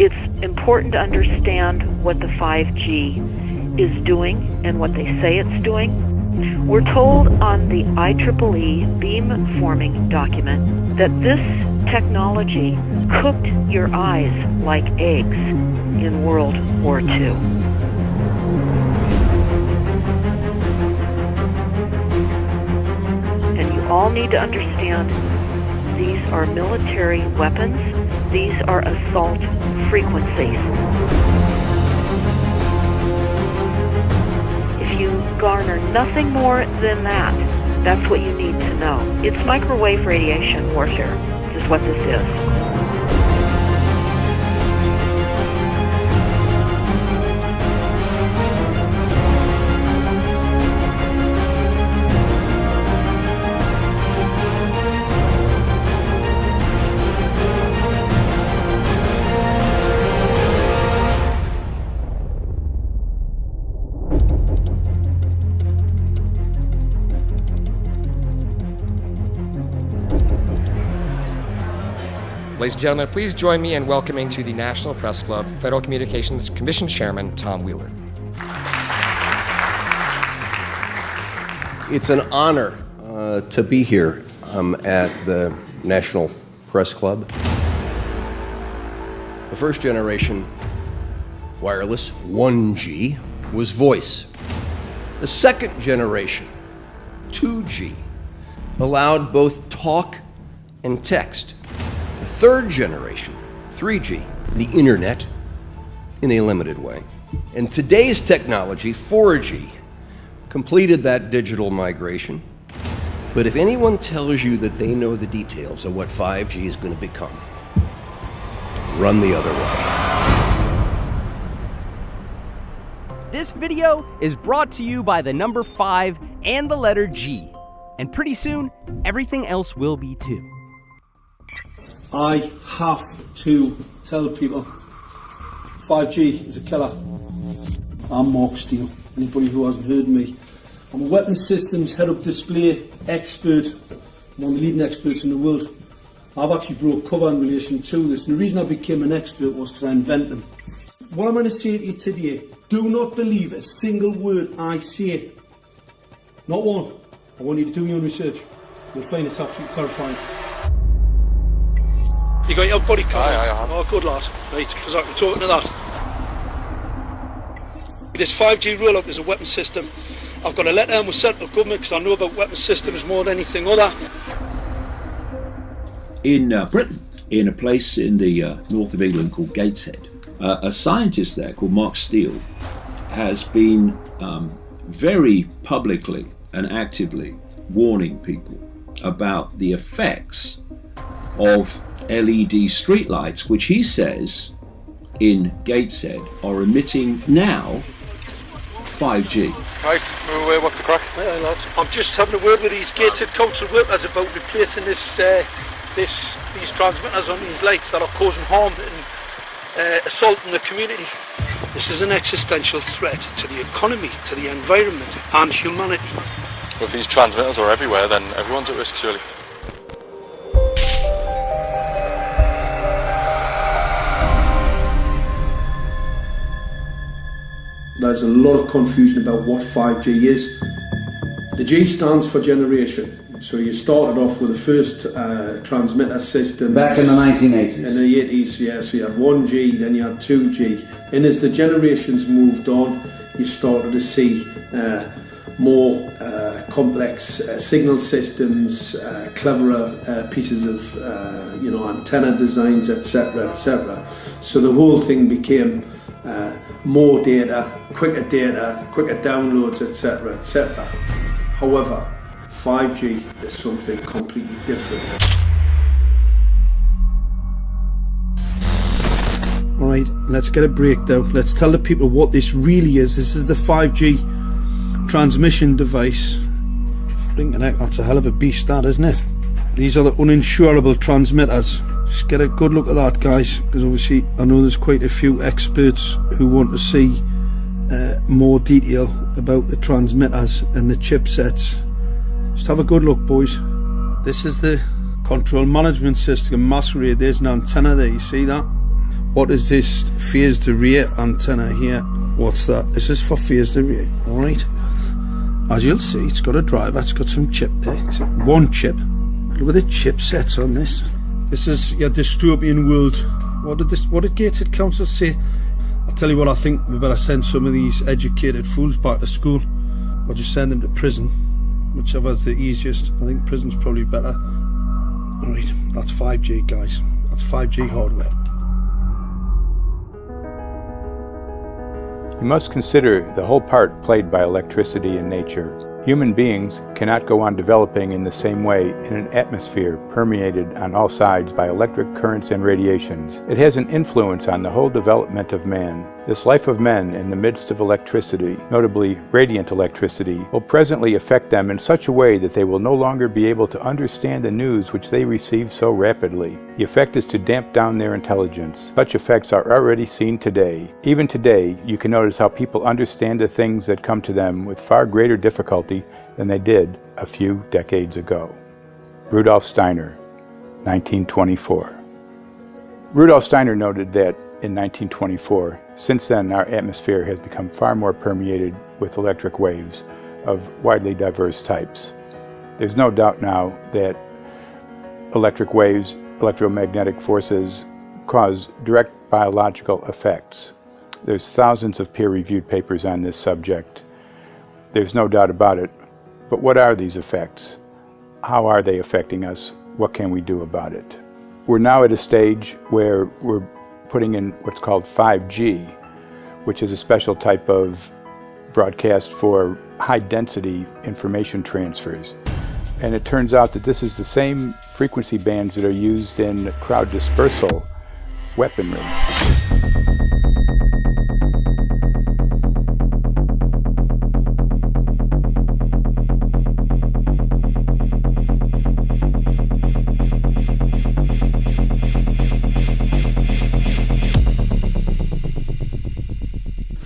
It's important to understand what the 5G is doing and what they say it's doing. We're told on the IEEE beamforming document that this technology cooked your eyes like eggs in World War II. And you all need to understand these are military weapons. These are assault frequencies. If you garner nothing more than that, that's what you need to know. It's microwave radiation warfare, is what this is. Ladies and gentlemen, please join me in welcoming to the National Press Club Federal Communications Commission Chairman Tom Wheeler. It's an honor to be here at the National Press Club. The first generation wireless, 1G, was voice. The second generation, 2G, allowed both talk and text. The third generation, 3G, the internet, in a limited way. And today's technology, 4G, completed that digital migration. But if anyone tells you that they know the details of what 5G is going to become, run the other way. This video is brought to you by the number 5 and the letter G. And pretty soon, everything else will be too. I have to tell people 5G is a killer. I'm Mark Steele. Anybody who hasn't heard me, I'm a weapons systems head-up display expert. I'm one of the leading experts in the world. I've actually broke cover in relation to this, and the reason I became an expert was because I invented them. What I'm going to say to you today, do not believe a single word I say. Not one. I want you to do your own research. You'll find it's absolutely terrifying. You got your body covered? Aye. Oh, good lad. Right, because I can talk to that. This 5G roll-up is a weapon system. I've got a letter with central government because I know about weapon systems more than anything other. In Britain, in a place in the north of England called Gateshead, a scientist there called Mark Steele has been very publicly and actively warning people about the effects of LED streetlights, which he says in Gateshead are emitting now 5G. Right, move away, what's the crack? Hey, lads. I'm just having a word with these Gateshead council workers about replacing these transmitters on these lights that are causing harm and assaulting the community. This is an existential threat to the economy, to the environment and humanity. Well, if these transmitters are everywhere, then everyone's at risk, surely. There's a lot of confusion about what 5G is. The G stands for generation. So you started off with the first transmitter system. Back in the 1980s. In the 80s, yeah. So you had 1G, then you had 2G. And as the generations moved on, you started to see more complex signal systems, cleverer pieces of antenna designs, etc., etc. So the whole thing became more data, quicker downloads, etc., etc. However, 5G is something completely different. Alright, let's get a breakdown. Let's tell the people what this really is. This is the 5G transmission device. Blinking heck, that's a hell of a beast, that, isn't it? These are the uninsurable transmitters. Just get a good look at that, guys, because obviously I know there's quite a few experts who want to see more detail about the transmitters and the chipsets. Just have a good look, boys. This is the control management system masquerade. There's an antenna there, you see that? What is this phased array antenna here? What's that? This is for phased array, alright? As you'll see, it's got a driver, it's got some chip there. It's one chip. Look at the chipsets on this. This is your dystopian world. What did Gateshead Council say? I'll tell you what, I think we better send some of these educated fools back to school, or just send them to prison. Whichever's the easiest. I think prison's probably better. Alright, that's 5G, guys. That's 5G hardware. You must consider the whole part played by electricity in nature. Human beings cannot go on developing in the same way in an atmosphere permeated on all sides by electric currents and radiations. It has an influence on the whole development of man. This life of men in the midst of electricity, notably radiant electricity, will presently affect them in such a way that they will no longer be able to understand the news which they receive so rapidly. The effect is to damp down their intelligence. Such effects are already seen today. Even today, you can notice how people understand the things that come to them with far greater difficulty than they did a few decades ago. Rudolf Steiner, 1924. Rudolf Steiner noted that in 1924, since then our atmosphere has become far more permeated with electric waves of widely diverse types. There's no doubt now that electric waves, electromagnetic forces, cause direct biological effects. There's thousands of peer-reviewed papers on this subject. There's no doubt about it. But what are these effects? How are they affecting us? What can we do about it? We're now at a stage where we're putting in what's called 5G, which is a special type of broadcast for high-density information transfers. And it turns out that this is the same frequency bands that are used in crowd dispersal weaponry.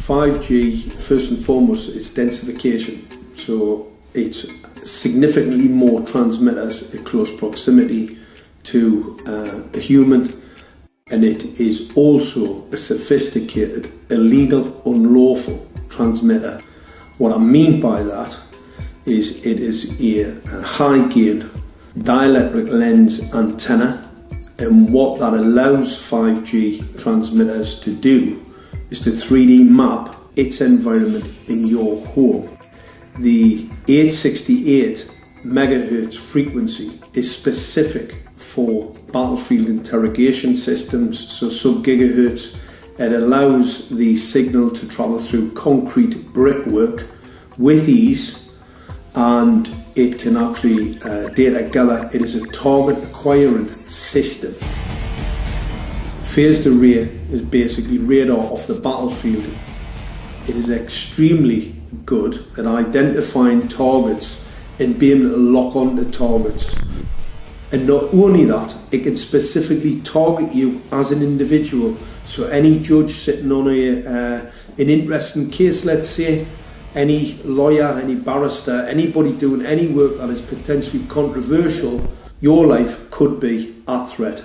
5G, first and foremost, is densification. So it's significantly more transmitters at close proximity to a human, and it is also a sophisticated, illegal, unlawful transmitter. What I mean by that is it is a high gain dielectric lens antenna, and what that allows 5G transmitters to do is to 3D map its environment in your home. The 868 megahertz frequency is specific for battlefield interrogation systems, so sub-gigahertz. It allows the signal to travel through concrete brickwork with ease, and it can actually data gather. It is a target acquiring system. Phased array is basically radar off the battlefield. It is extremely good at identifying targets and being able to lock onto targets. And not only that, it can specifically target you as an individual. So any judge sitting on an interesting case, let's say, any lawyer, any barrister, anybody doing any work that is potentially controversial, your life could be at threat.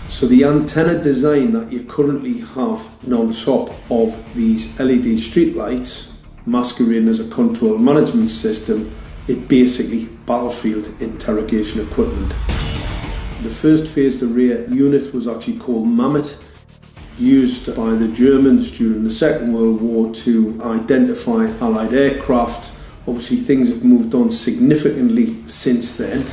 So the antenna design that you currently have on top of these LED streetlights, masquerading as a control management system, is basically battlefield interrogation equipment. The first phased array unit was actually called Mammoth, used by the Germans during the Second World War to identify Allied aircraft. Obviously things have moved on significantly since then.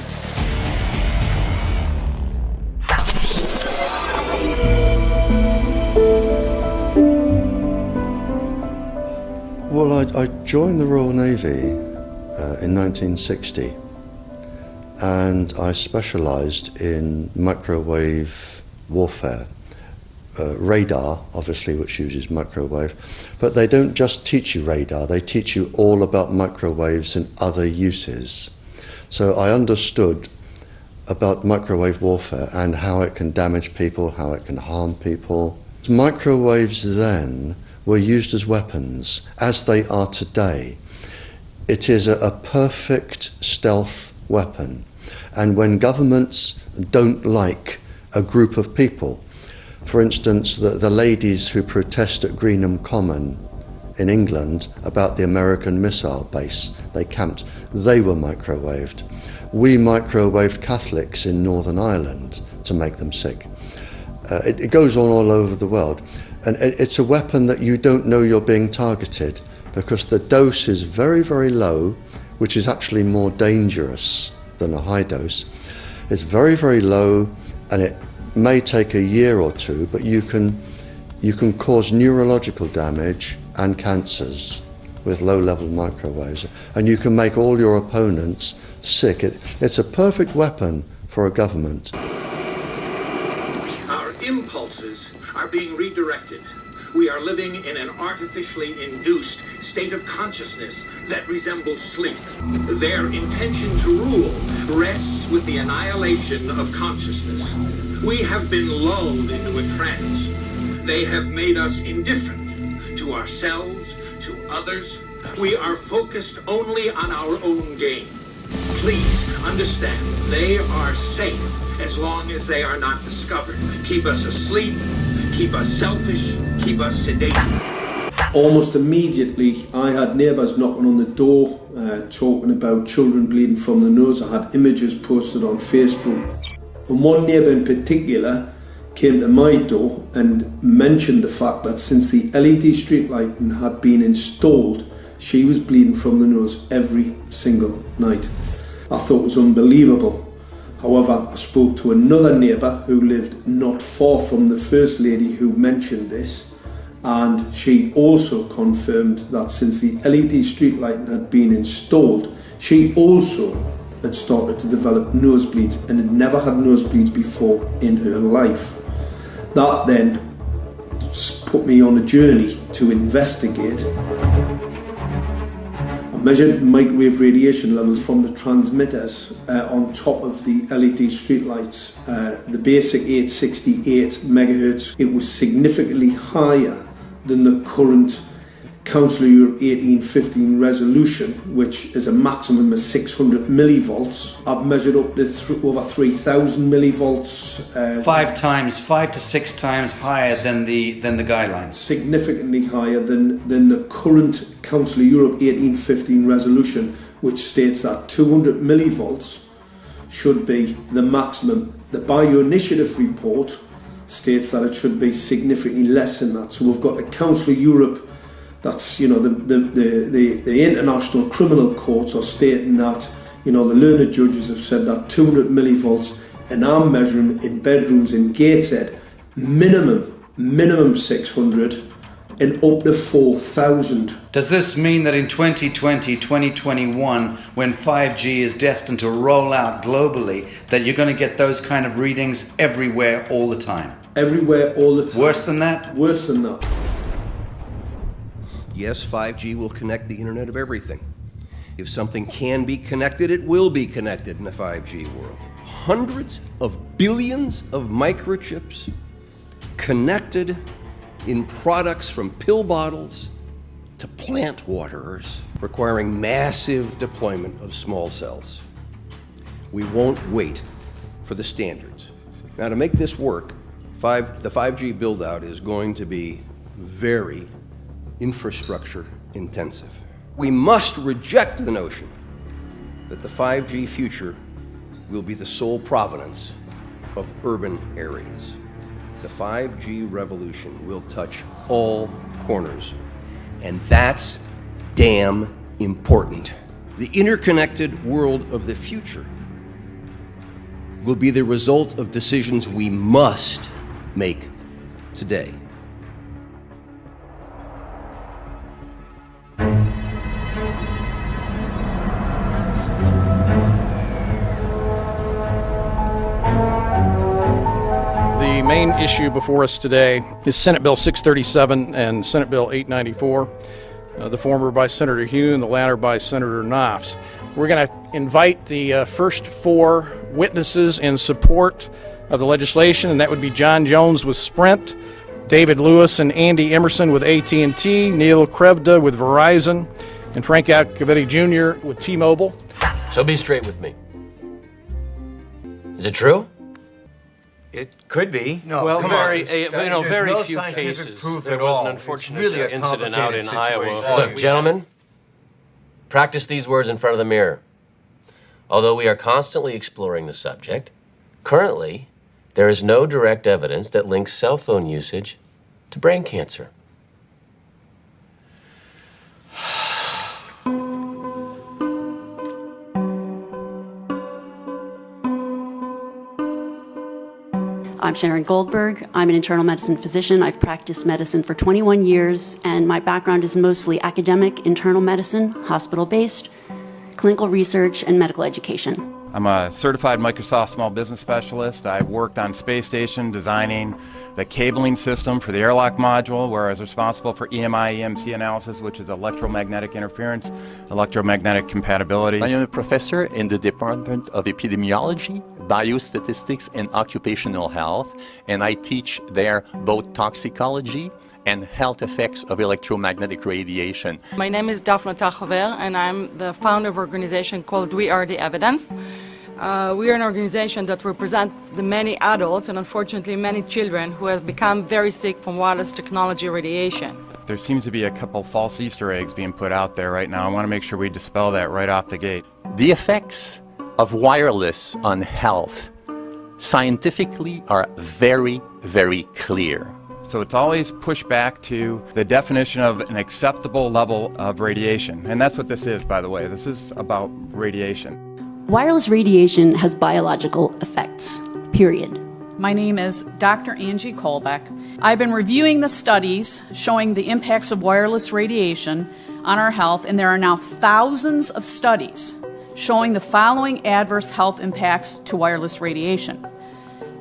Well, I joined the Royal Navy in 1960, and I specialised in microwave warfare. Radar, obviously, which uses microwave, but they don't just teach you radar, they teach you all about microwaves and other uses. So I understood about microwave warfare and how it can damage people, how it can harm people. Microwaves then were used as weapons, as they are today. It is a perfect stealth weapon, and when governments don't like a group of people, For instance, the ladies who protest at Greenham Common in England about the American missile base they camped, they were microwaved. We microwaved Catholics in Northern Ireland to make them sick. It goes on all over the world, and it's a weapon that you don't know you're being targeted because the dose is very, very low, which is actually more dangerous than a high dose. It's very, very low, and it may take a year or two, but you can cause neurological damage and cancers with low-level microwaves, and you can make all your opponents sick. It's a perfect weapon for a government. Our impulses are being redirected. We are living in an artificially induced state of consciousness that resembles sleep. Their intention to rule rests with the annihilation of consciousness. We have been lulled into a trance. They have made us indifferent to ourselves, to others. We are focused only on our own gain. Please understand, they are safe as long as they are not discovered. Keep us asleep, keep us selfish, keep us sedated. Almost immediately, I had neighbours knocking on the door, talking about children bleeding from the nose. I had images posted on Facebook. And one neighbour in particular came to my door and mentioned the fact that since the LED street lighting had been installed, she was bleeding from the nose every single night. I thought it was unbelievable. However, I spoke to another neighbour who lived not far from the first lady who mentioned this, and she also confirmed that since the LED street lighting had been installed, she also had started to develop nosebleeds and had never had nosebleeds before in her life. That then put me on a journey to investigate. I measured microwave radiation levels from the transmitters on top of the LED streetlights. The basic 868 megahertz, it was significantly higher than the current Council of Europe 1815 resolution, which is a maximum of 600 millivolts. I've measured up to over 3,000 millivolts. 5 to 6 times higher than the guidelines. Significantly higher than the current Council of Europe 1815 resolution, which states that 200 millivolts should be the maximum. The Bioinitiative report states that it should be significantly less than that. So we've got the Council of Europe, that's, you know, the international criminal courts are stating that, you know, the learned judges have said that 200 millivolts, and I'm measuring in bedrooms in Gateshead, minimum 600 and up to 4,000. Does this mean that in 2020, 2021, when 5G is destined to roll out globally, that you're going to get those kind of readings everywhere all the time? Everywhere all the time. Worse than that? Worse than that. Yes, 5G will connect the Internet of everything. If something can be connected, it will be connected in a 5G world. Hundreds of billions of microchips connected in products from pill bottles to plant waterers, requiring massive deployment of small cells. We won't wait for the standards. Now, to make this work, the 5G build-out is going to be very infrastructure intensive. We must reject the notion that the 5G future will be the sole provenance of urban areas. The 5G revolution will touch all corners, and that's damn important. The interconnected world of the future will be the result of decisions we must make today. The main issue before us today is Senate Bill 637 and Senate Bill 894, the former by Senator Hugh and the latter by Senator Knopf. We're going to invite the first 4 witnesses in support of the legislation, and that would be John Jones with Sprint, David Lewis and Andy Emerson with AT&T, Neil Krevda with Verizon, and Frank Iacovetti Jr. with T-Mobile. So be straight with me. Is it true? It could be. No, well, very no few cases. Proof there at was all. an unfortunate really incident out in Iowa. Look, gentlemen, practice these words in front of the mirror. Although we are constantly exploring the subject, currently, there is no direct evidence that links cell phone usage to brain cancer. I'm Sharon Goldberg. I'm an internal medicine physician. I've practiced medicine for 21 years, and my background is mostly academic, internal medicine, hospital-based, clinical research, and medical education. I'm a certified Microsoft small business specialist. I worked on space station designing the cabling system for the airlock module, where I was responsible for EMI, EMC analysis, which is electromagnetic interference, electromagnetic compatibility. I am a professor in the Department of Epidemiology, Biostatistics, and Occupational Health, and I teach there both toxicology and health effects of electromagnetic radiation. My name is Daphne Tachover, and I'm the founder of an organization called We Are the Evidence. We are an organization that represents the many adults and unfortunately many children who have become very sick from wireless technology radiation. There seems to be a couple false Easter eggs being put out there right now. I want to make sure we dispel that right off the gate. The effects of wireless on health scientifically are very, very clear. So it's always pushed back to the definition of an acceptable level of radiation. And that's what this is, by the way. This is about radiation. Wireless radiation has biological effects, period. My name is Dr. Angie Kolbeck. I've been reviewing the studies showing the impacts of wireless radiation on our health, and there are now thousands of studies showing the following adverse health impacts to wireless radiation: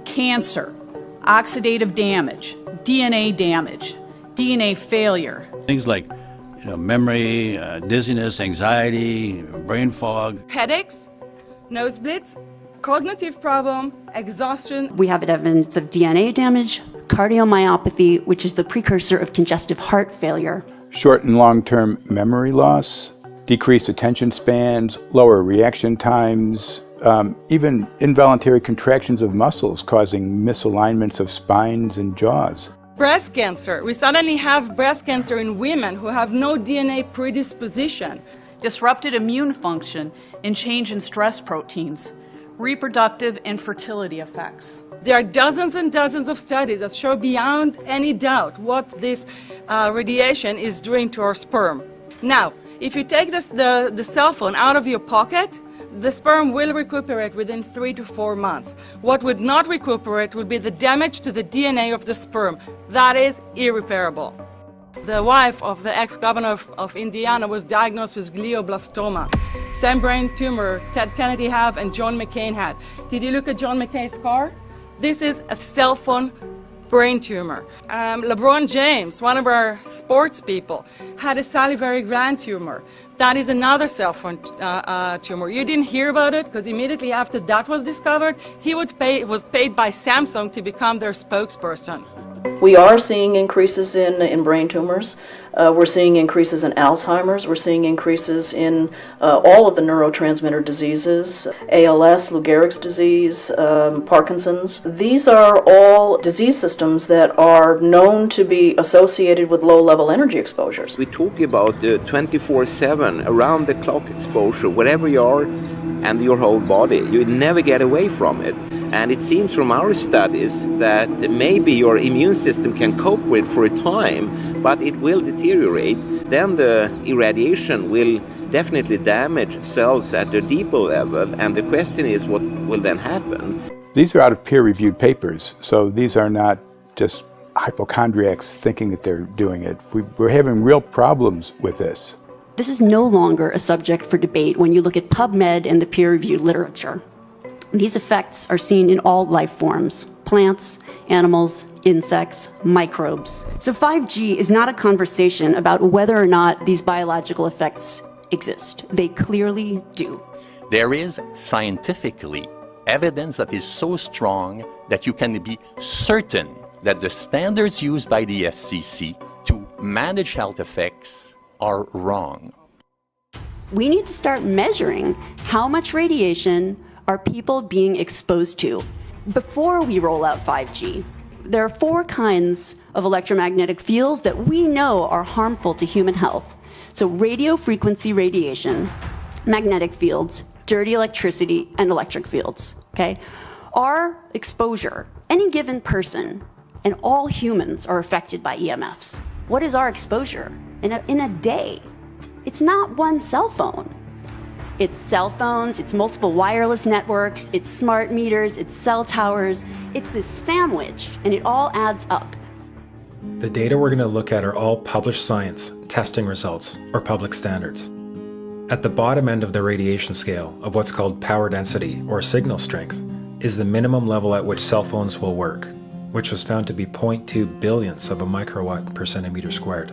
cancer, oxidative damage, DNA damage, DNA failure. Things like memory, dizziness, anxiety, brain fog. Headaches, nosebleeds, cognitive problem, exhaustion. We have evidence of DNA damage, cardiomyopathy, which is the precursor of congestive heart failure. Short and long-term memory loss, decreased attention spans, lower reaction times, even involuntary contractions of muscles causing misalignments of spines and jaws. Breast cancer. We suddenly have breast cancer in women who have no DNA predisposition. Disrupted immune function and change in stress proteins, reproductive and fertility effects. There are dozens and dozens of studies that show beyond any doubt what this radiation is doing to our sperm. Now, if you take the cell phone out of your pocket, the sperm will recuperate within 3 to 4 months. What would not recuperate would be the damage to the DNA of the sperm. That is irreparable. The wife of the ex-governor of Indiana was diagnosed with glioblastoma. Same brain tumor Ted Kennedy had and John McCain had. Did you look at John McCain's car? This is a cell phone brain tumor. LeBron James, one of our sports people, had a salivary gland tumor. That is another cell phone tumor. You didn't hear about it because immediately after that was discovered, he was paid by Samsung to become their spokesperson. We are seeing increases in brain tumors. We're seeing increases in Alzheimer's. We're seeing increases in all of the neurotransmitter diseases, ALS, Lou Gehrig's disease, Parkinson's. These are all disease systems that are known to be associated with low-level energy exposures. We talk about 24/7, around-the-clock exposure, wherever you are and your whole body. You never get away from it. And it seems from our studies that maybe your immune system can cope with for a time, but it will deteriorate. Then the irradiation will definitely damage cells at a deeper level, and the question is what will then happen? These are out of peer-reviewed papers, so these are not just hypochondriacs thinking that they're doing it. We're having real problems with this. This is no longer a subject for debate when you look at PubMed and the peer-reviewed literature. These effects are seen in all life forms: plants, animals, insects, microbes. So 5G is not a conversation about whether or not these biological effects exist. They clearly do. There is scientifically evidence that is so strong that you can be certain that the standards used by the FCC to manage health effects are wrong. We need to start measuring how much radiation are people being exposed to. before we roll out 5G, there are 4 kinds of electromagnetic fields that we know are harmful to human health. So radio frequency radiation, magnetic fields, dirty electricity, and electric fields, okay? Our exposure, any given person, and all humans are affected by EMFs. What is our exposure in a day? It's not one cell phone. It's cell phones, it's multiple wireless networks, it's smart meters, it's cell towers. It's this sandwich, and it all adds up. The data we're going to look at are all published science, testing results, or public standards. At the bottom end of the radiation scale of what's called power density, or signal strength, is the minimum level at which cell phones will work, which was found to be 0.2 billionths of a microwatt per centimeter squared.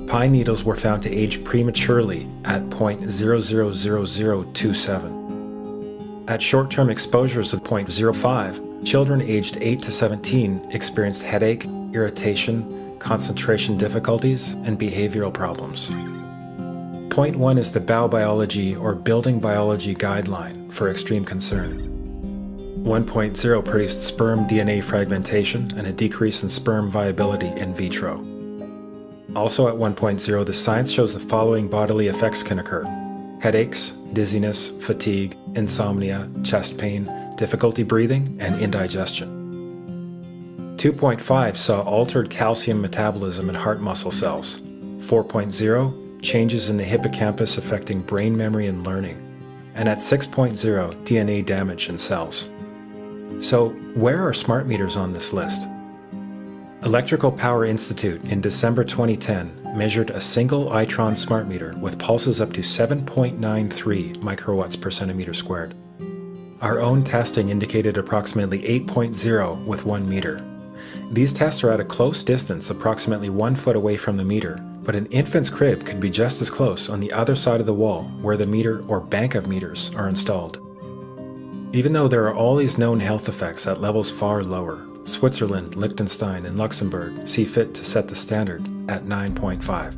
Pine needles were found to age prematurely at 0.000027. At short-term exposures of 0.05, children aged 8 to 17 experienced headache, irritation, concentration difficulties, and behavioral problems. 0.1 is the Biobiology or Building Biology Guideline for extreme concern. 1.0 produced sperm DNA fragmentation and a decrease in sperm viability in vitro. Also at 1.0, the science shows the following bodily effects can occur: headaches, dizziness, fatigue, insomnia, chest pain, difficulty breathing, and indigestion. 2.5 saw altered calcium metabolism in heart muscle cells. 4.0, changes in the hippocampus affecting brain memory and learning. And at 6.0, DNA damage in cells. So, where are smart meters on this list? Electrical Power Institute in December 2010 measured a single Itron smart meter with pulses up to 7.93 microwatts per centimeter squared. Our own testing indicated approximately 8.0 with 1 meter. These tests are at a close distance, approximately 1 foot away from the meter, but an infant's crib could be just as close on the other side of the wall where the meter or bank of meters are installed. Even though there are all these known health effects at levels far lower, Switzerland, Liechtenstein, and Luxembourg see fit to set the standard at 9.5.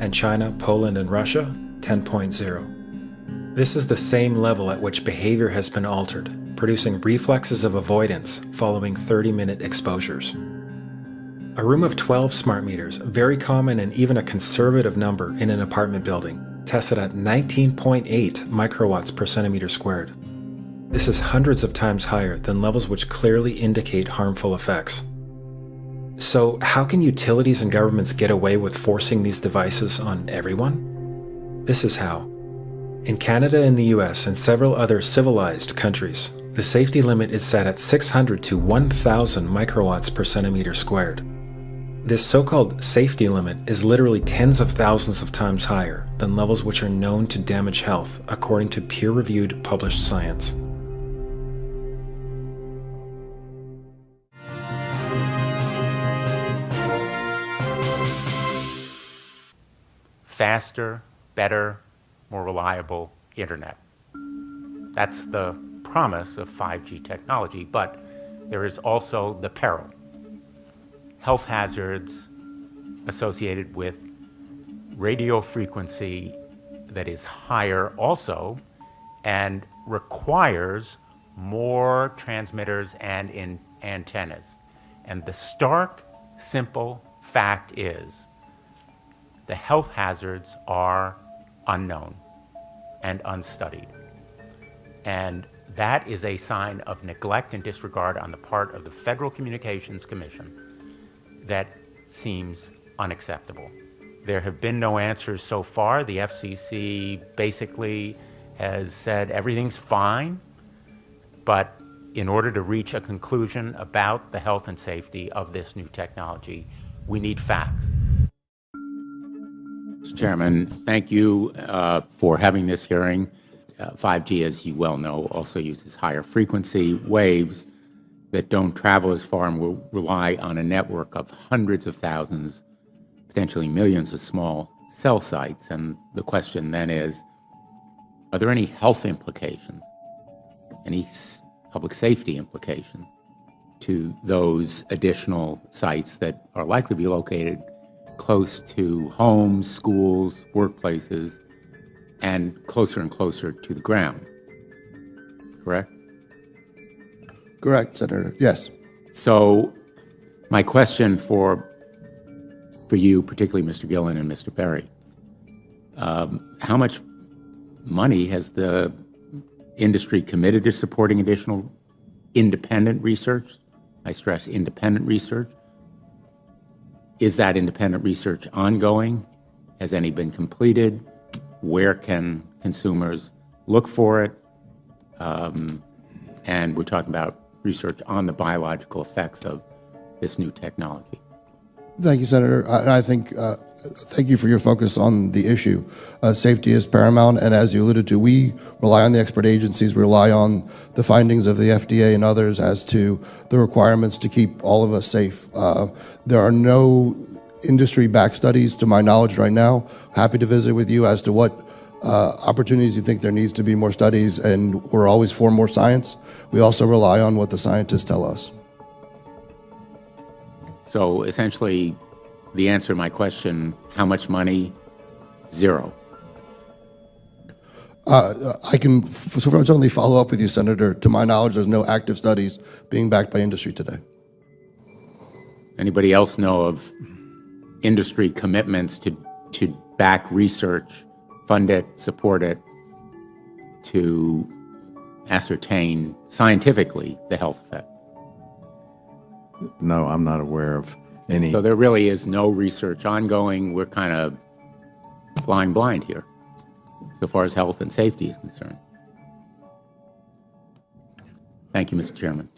And China, Poland, and Russia, 10.0. This is the same level at which behavior has been altered, producing reflexes of avoidance following 30-minute exposures. A room of 12 smart meters, very common and even a conservative number in an apartment building, tested at 19.8 microwatts per centimeter squared. This is hundreds of times higher than levels which clearly indicate harmful effects. So, how can utilities and governments get away with forcing these devices on everyone? This is how. In Canada and the US and several other civilized countries, the safety limit is set at 600 to 1,000 microwatts per centimeter squared. This so-called safety limit is literally tens of thousands of times higher than levels which are known to damage health according to peer-reviewed published science. Faster, better, more reliable internet. That's the promise of 5G technology, but there is also the peril. Health hazards associated with radio frequency that is higher also and requires more transmitters and antennas. And the stark, simple fact is the health hazards are unknown and unstudied. And that is a sign of neglect and disregard on the part of the Federal Communications Commission that seems unacceptable. There have been no answers so far. The FCC basically has said everything's fine, but in order to reach a conclusion about the health and safety of this new technology, we need facts. Mr. Chairman, thank you for having this hearing. 5G, as you well know, also uses higher frequency waves that don't travel as far and will rely on a network of hundreds of thousands, potentially millions of small cell sites. And the question then is, are there any health implications, any public safety implications to those additional sites that are likely to be located close to homes, schools, workplaces, and closer to the ground, correct? correct, Senator. Yes. So my question for you, particularly Mr. Gillen and Mr. Perry, how much money has the industry committed to supporting additional independent research? I stress independent research. Is that independent research ongoing? Has any been completed? Where can consumers look for it? And we're talking about research on the biological effects of this new technology. Thank you, Senator. I think, thank you for your focus on the issue. Safety is paramount, and as you alluded to, we rely on the expert agencies, we rely on the findings of the FDA and others as to the requirements to keep all of us safe. There are no industry-backed studies, to my knowledge right now. Happy to visit with you as to what opportunities you think there needs to be more studies, and we're always for more science. We also rely on what the scientists tell us. So essentially, the answer to my question, how much money? Zero. I can certainly follow up with you, Senator. To my knowledge, there's no active studies being backed by industry today. Anybody else know of industry commitments to back research, fund it, support it, to ascertain scientifically the health effect? No, I'm not aware of any. So there really is no research ongoing. We're kind of flying blind here, so far as health and safety is concerned. Thank you, Mr. Chairman.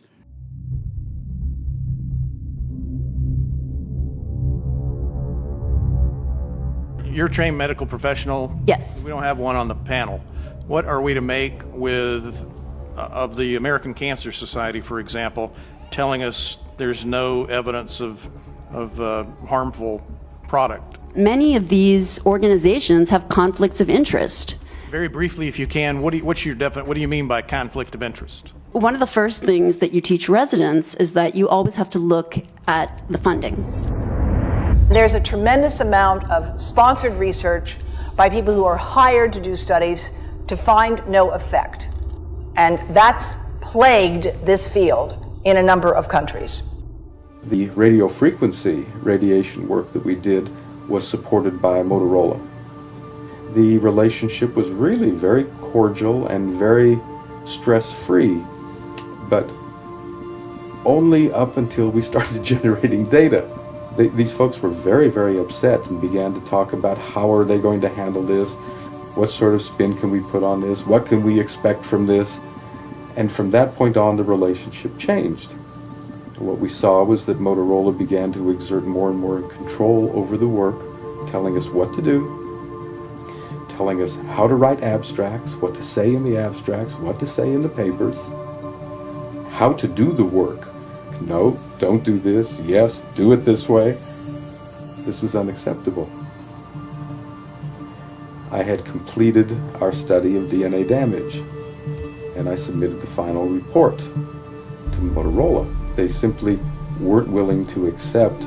You're a trained medical professional. Yes. We don't have one on the panel. What are we to make of the American Cancer Society, for example, telling us there's no evidence of harmful product? Many of these organizations have conflicts of interest. Very briefly, if you can, what do you mean by conflict of interest? One of the first things that you teach residents is that you always have to look at the funding. There's a tremendous amount of sponsored research by people who are hired to do studies to find no effect. And that's plagued this field in a number of countries. The radio frequency radiation work that we did was supported by Motorola. The relationship was really very cordial and very stress-free, but only up until we started generating data. These folks were very, very upset and began to talk about how are they going to handle this, what sort of spin can we put on this, what can we expect from this, and from that point on the relationship changed. What we saw was that Motorola began to exert more and more control over the work, telling us what to do, telling us how to write abstracts, what to say in the abstracts, what to say in the papers, how to do the work. No, don't do this. Yes, do it this way. This was unacceptable. I had completed our study of DNA damage, and I submitted the final report to Motorola. They simply weren't willing to accept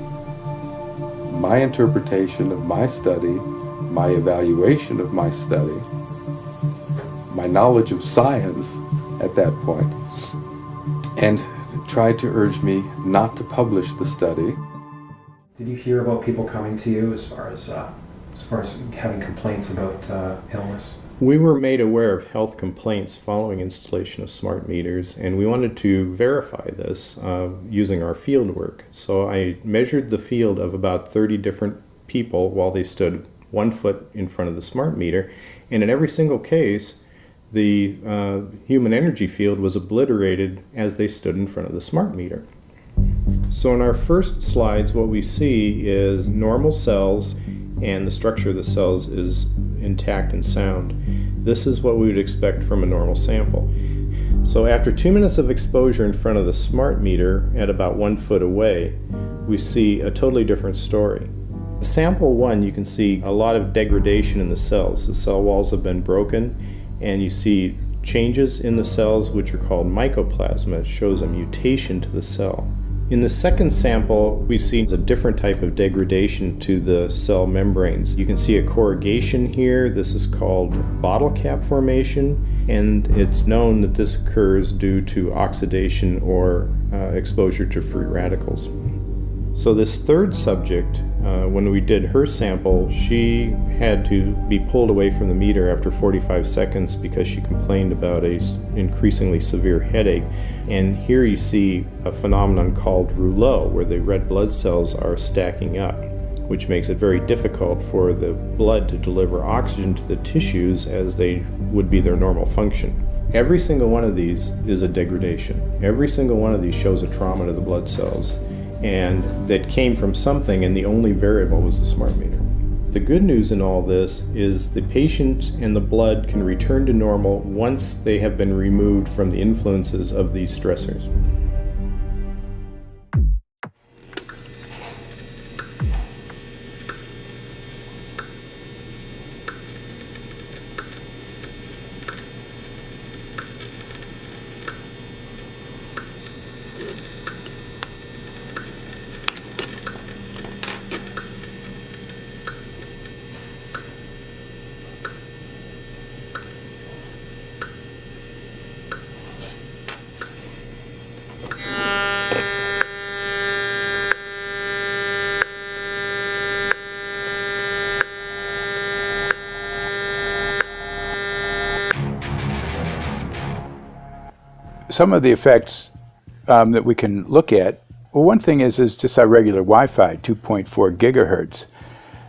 my interpretation of my study, my evaluation of my study, my knowledge of science at that point, and tried to urge me not to publish the study. Did you hear about people coming to you as far as having complaints about illness? We were made aware of health complaints following installation of smart meters, and we wanted to verify this using our field work. So I measured the field of about 30 different people while they stood 1 foot in front of the smart meter, and in every single case, the human energy field was obliterated as they stood in front of the smart meter. So in our first slides, what we see is normal cells, and the structure of the cells is intact and sound. This is what we would expect from a normal sample. So after 2 minutes of exposure in front of the smart meter at about 1 foot away, we see a totally different story. Sample 1, you can see a lot of degradation in the cells. The cell walls have been broken, and you see changes in the cells which are called mycoplasma. It shows a mutation to the cell. In the second sample, we see a different type of degradation to the cell membranes. You can see a corrugation here. This is called bottle cap formation, and it's known that this occurs due to oxidation or exposure to free radicals. So this third subject, when we did her sample, she had to be pulled away from the meter after 45 seconds because she complained about an increasingly severe headache. And here you see a phenomenon called rouleau, where the red blood cells are stacking up, which makes it very difficult for the blood to deliver oxygen to the tissues as they would be their normal function. Every single one of these is a degradation. Every single one of these shows a trauma to the blood cells, and that came from something, and the only variable was the smart meter. The good news in all this is the patient and the blood can return to normal once they have been removed from the influences of these stressors. Some of the effects that we can look at, well, one thing is just our regular Wi-Fi, 2.4 gigahertz.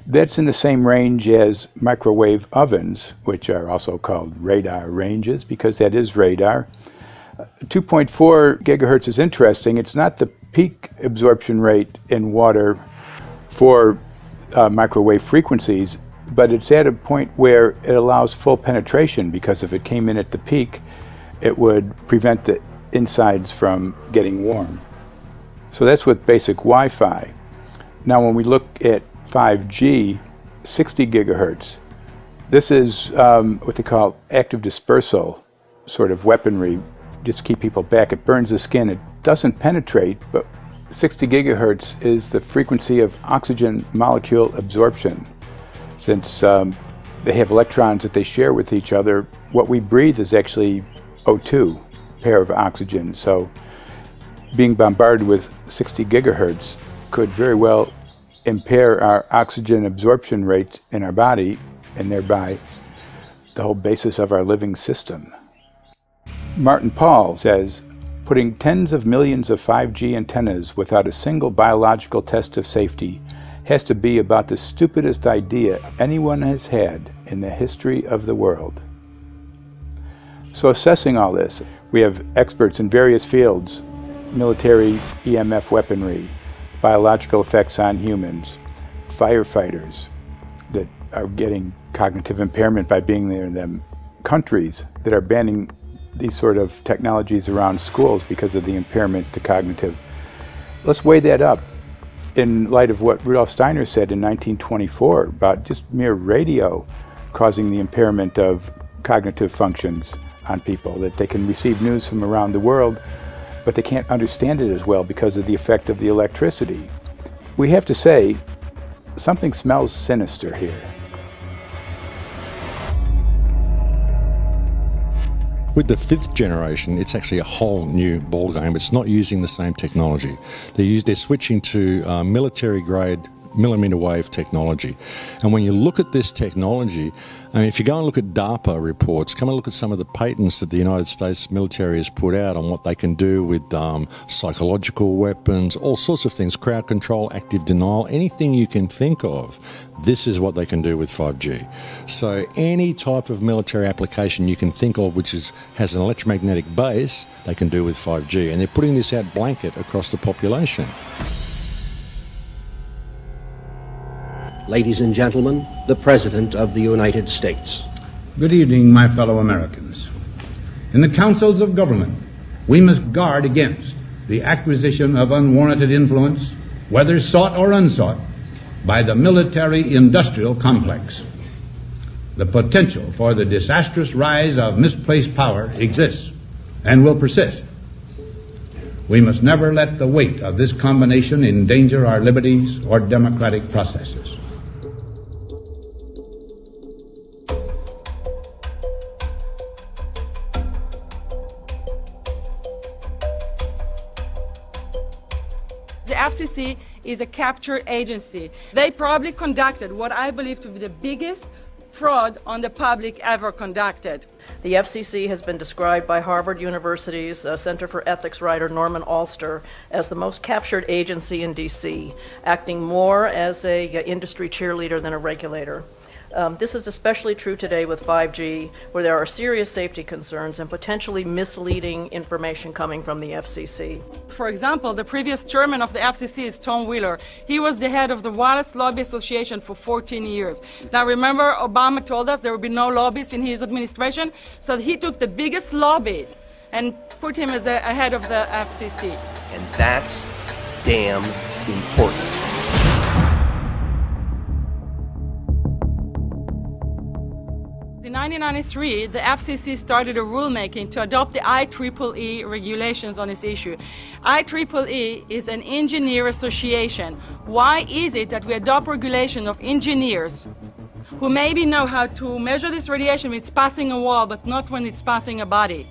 That's in the same range as microwave ovens, which are also called radar ranges, because that is radar. 2.4 gigahertz is interesting. It's not the peak absorption rate in water for microwave frequencies, but it's at a point where it allows full penetration, because if it came in at the peak, it would prevent the insides from getting warm. So that's with basic Wi-Fi. Now when we look at 5G, 60 gigahertz, this is what they call active dispersal sort of weaponry, just to keep people back. It burns the skin, it doesn't penetrate, but 60 gigahertz is the frequency of oxygen molecule absorption. Since they have electrons that they share with each other, what we breathe is actually O2, pair of oxygen. So being bombarded with 60 gigahertz could very well impair our oxygen absorption rates in our body, and thereby the whole basis of our living system. Martin Pall says, putting tens of millions of 5G antennas without a single biological test of safety has to be about the stupidest idea anyone has had in the history of the world. So assessing all this, we have experts in various fields: military EMF weaponry, biological effects on humans, firefighters that are getting cognitive impairment by being there in them, countries that are banning these sort of technologies around schools because of the impairment to cognitive. Let's weigh that up in light of what Rudolf Steiner said in 1924 about just mere radio causing the impairment of cognitive functions on people, that they can receive news from around the world, but they can't understand it as well because of the effect of the electricity. We have to say, something smells sinister here. With the 5th generation, it's actually a whole new ballgame. It's not using the same technology. They're switching to military-grade millimeter wave technology. And when you look at this technology, I mean, if you go and look at DARPA reports, come and look at some of the patents that the United States military has put out on what they can do with psychological weapons, all sorts of things, crowd control, active denial, anything you can think of. This is what they can do with 5G. So any type of military application you can think of which has an electromagnetic base, they can do with 5G. And they're putting this out blanket across the population. Ladies and gentlemen, the President of the United States. Good evening, my fellow Americans. In the councils of government, we must guard against the acquisition of unwarranted influence, whether sought or unsought, by the military-industrial complex. The potential for the disastrous rise of misplaced power exists and will persist. We must never let the weight of this combination endanger our liberties or democratic processes. The FCC is a capture agency. They probably conducted what I believe to be the biggest fraud on the public ever conducted. The FCC has been described by Harvard University's Center for Ethics writer Norman Alster as the most captured agency in D.C., acting more as an industry cheerleader than a regulator. This is especially true today with 5G, where there are serious safety concerns and potentially misleading information coming from the FCC. For example, the previous chairman of the FCC is Tom Wheeler. He was the head of the Wireless Lobby Association for 14 years. Now remember, Obama told us there would be no lobbyists in his administration, so he took the biggest lobby and put him as a head of the FCC. And that's damn important. In 1993, the FCC started a rulemaking to adopt the IEEE regulations on this issue. IEEE is an engineer association. Why is it that we adopt regulation of engineers who maybe know how to measure this radiation when it's passing a wall, but not when it's passing a body?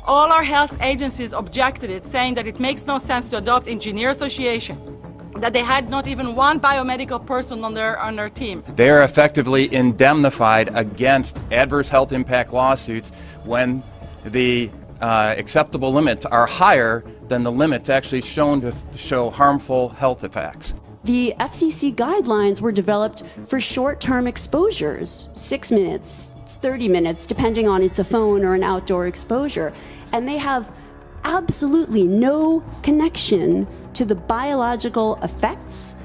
All our health agencies objected it, saying that it makes no sense to adopt engineer association, that they had not even one biomedical person on their team. They are effectively indemnified against adverse health impact lawsuits when the acceptable limits are higher than the limits actually shown to show harmful health effects. The FCC guidelines were developed for short-term exposures, 6 minutes, 30 minutes, depending on it's a phone or an outdoor exposure. And they have absolutely no connection to the biological effects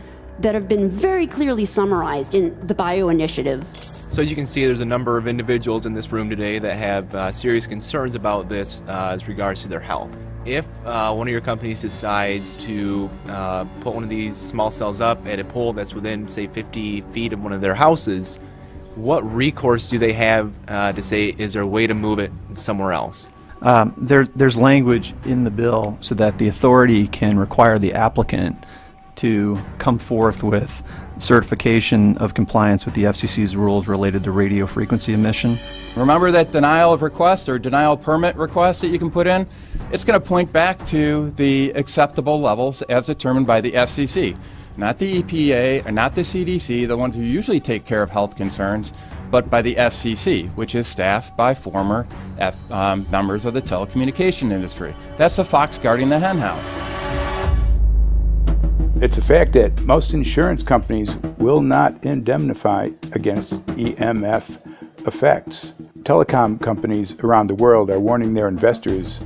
that have been very clearly summarized in the Bio Initiative. So as you can see, there's a number of individuals in this room today that have serious concerns about this as regards to their health. If one of your companies decides to put one of these small cells up at a pole that's within, say, 50 feet of one of their houses, what recourse do they have to say, is there a way to move it somewhere else? There's language in the bill so that the authority can require the applicant to come forth with certification of compliance with the FCC's rules related to radio frequency emission. Remember that denial of request or denial of permit request that you can put in? It's going to point back to the acceptable levels as determined by the FCC, not the EPA or not the CDC, the ones who usually take care of health concerns, but by the FCC, which is staffed by former members of the telecommunication industry. That's the fox guarding the henhouse. It's a fact that most insurance companies will not indemnify against EMF effects. Telecom companies around the world are warning their investors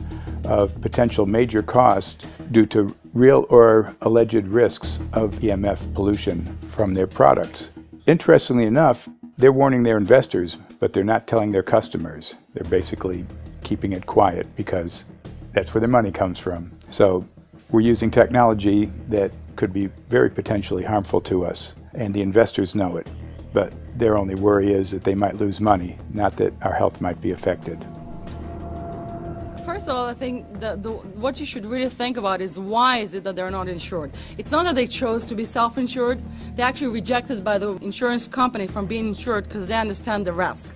of potential major costs due to real or alleged risks of EMF pollution from their products. Interestingly enough, they're warning their investors, but they're not telling their customers. They're basically keeping it quiet because that's where their money comes from. So we're using technology that could be very potentially harmful to us, and the investors know it. But their only worry is that they might lose money, not that our health might be affected. First of all, I think what you should really think about is why is it that they're not insured? It's not that they chose to be self-insured. They actually rejected by the insurance company from being insured because they understand the risk.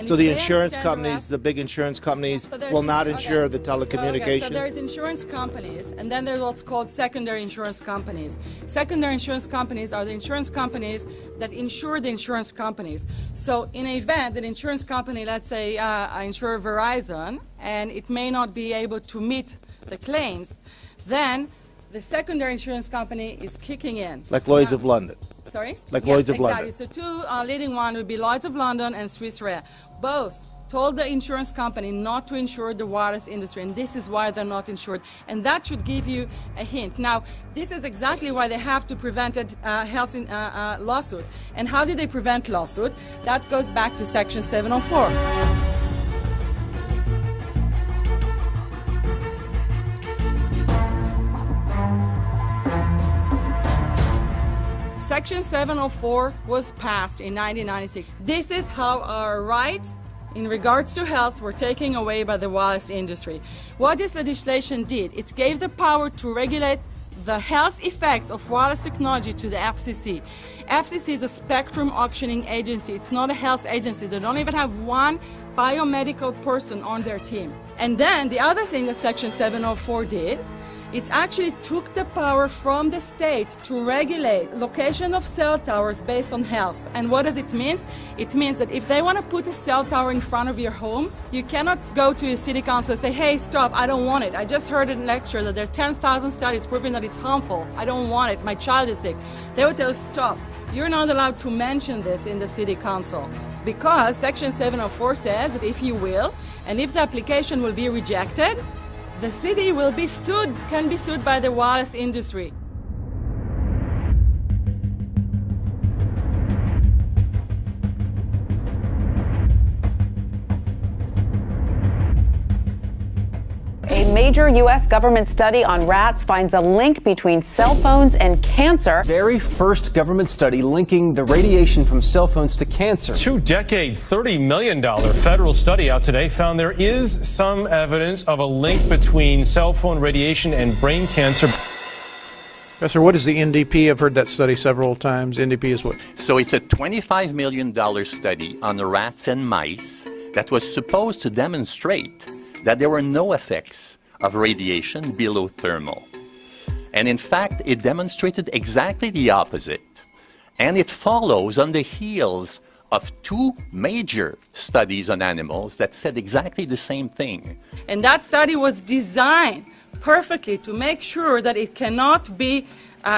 So the insurance companies, the big insurance companies, will not insure the telecommunications? So there's insurance companies, and then there's what's called secondary insurance companies. Secondary insurance companies are the insurance companies that insure the insurance companies. So in an event, an insurance company, let's say I insure Verizon, and it may not be able to meet the claims, then the secondary insurance company is kicking in. Like Lloyd's of London? Sorry? Like yes, Lloyd's of exactly. London? So two leading ones would be Lloyd's of London and Swiss Re. Both told the insurance company not to insure the wireless industry, and this is why they're not insured. And that should give you a hint. Now, this is exactly why they have to prevent a health lawsuit. And how did they prevent lawsuit? That goes back to Section 704. Section 704 was passed in 1996. This is how our rights in regards to health were taken away by the wireless industry. What this legislation did, it gave the power to regulate the health effects of wireless technology to the FCC. FCC is a spectrum auctioning agency. It's not a health agency. They don't even have one biomedical person on their team. And then the other thing that Section 704 did, It actually took the power from the state to regulate location of cell towers based on health. And what does it mean? It means that if they want to put a cell tower in front of your home, you cannot go to your city council and say, hey, stop, I don't want it. I just heard in a lecture that there are 10,000 studies proving that it's harmful. I don't want it. My child is sick. They will tell you, stop. You're not allowed to mention this in the city council because Section 704 says that if you will, and if the application will be rejected, the city will be sued, can be sued by the wireless industry. A major U.S. government study on rats finds a link between cell phones and cancer. Very first government study linking the radiation from cell phones to cancer. Two-decade, $30 million federal study out today found there is some evidence of a link between cell phone radiation and brain cancer. Professor, what is the NDP? I've heard that study several times. NDP is what? So it's a $25 million study on rats and mice that was supposed to demonstrate that there were no effects of radiation below thermal. And in fact, it demonstrated exactly the opposite. And it follows on the heels of two major studies on animals that said exactly the same thing. And that study was designed perfectly to make sure that it cannot be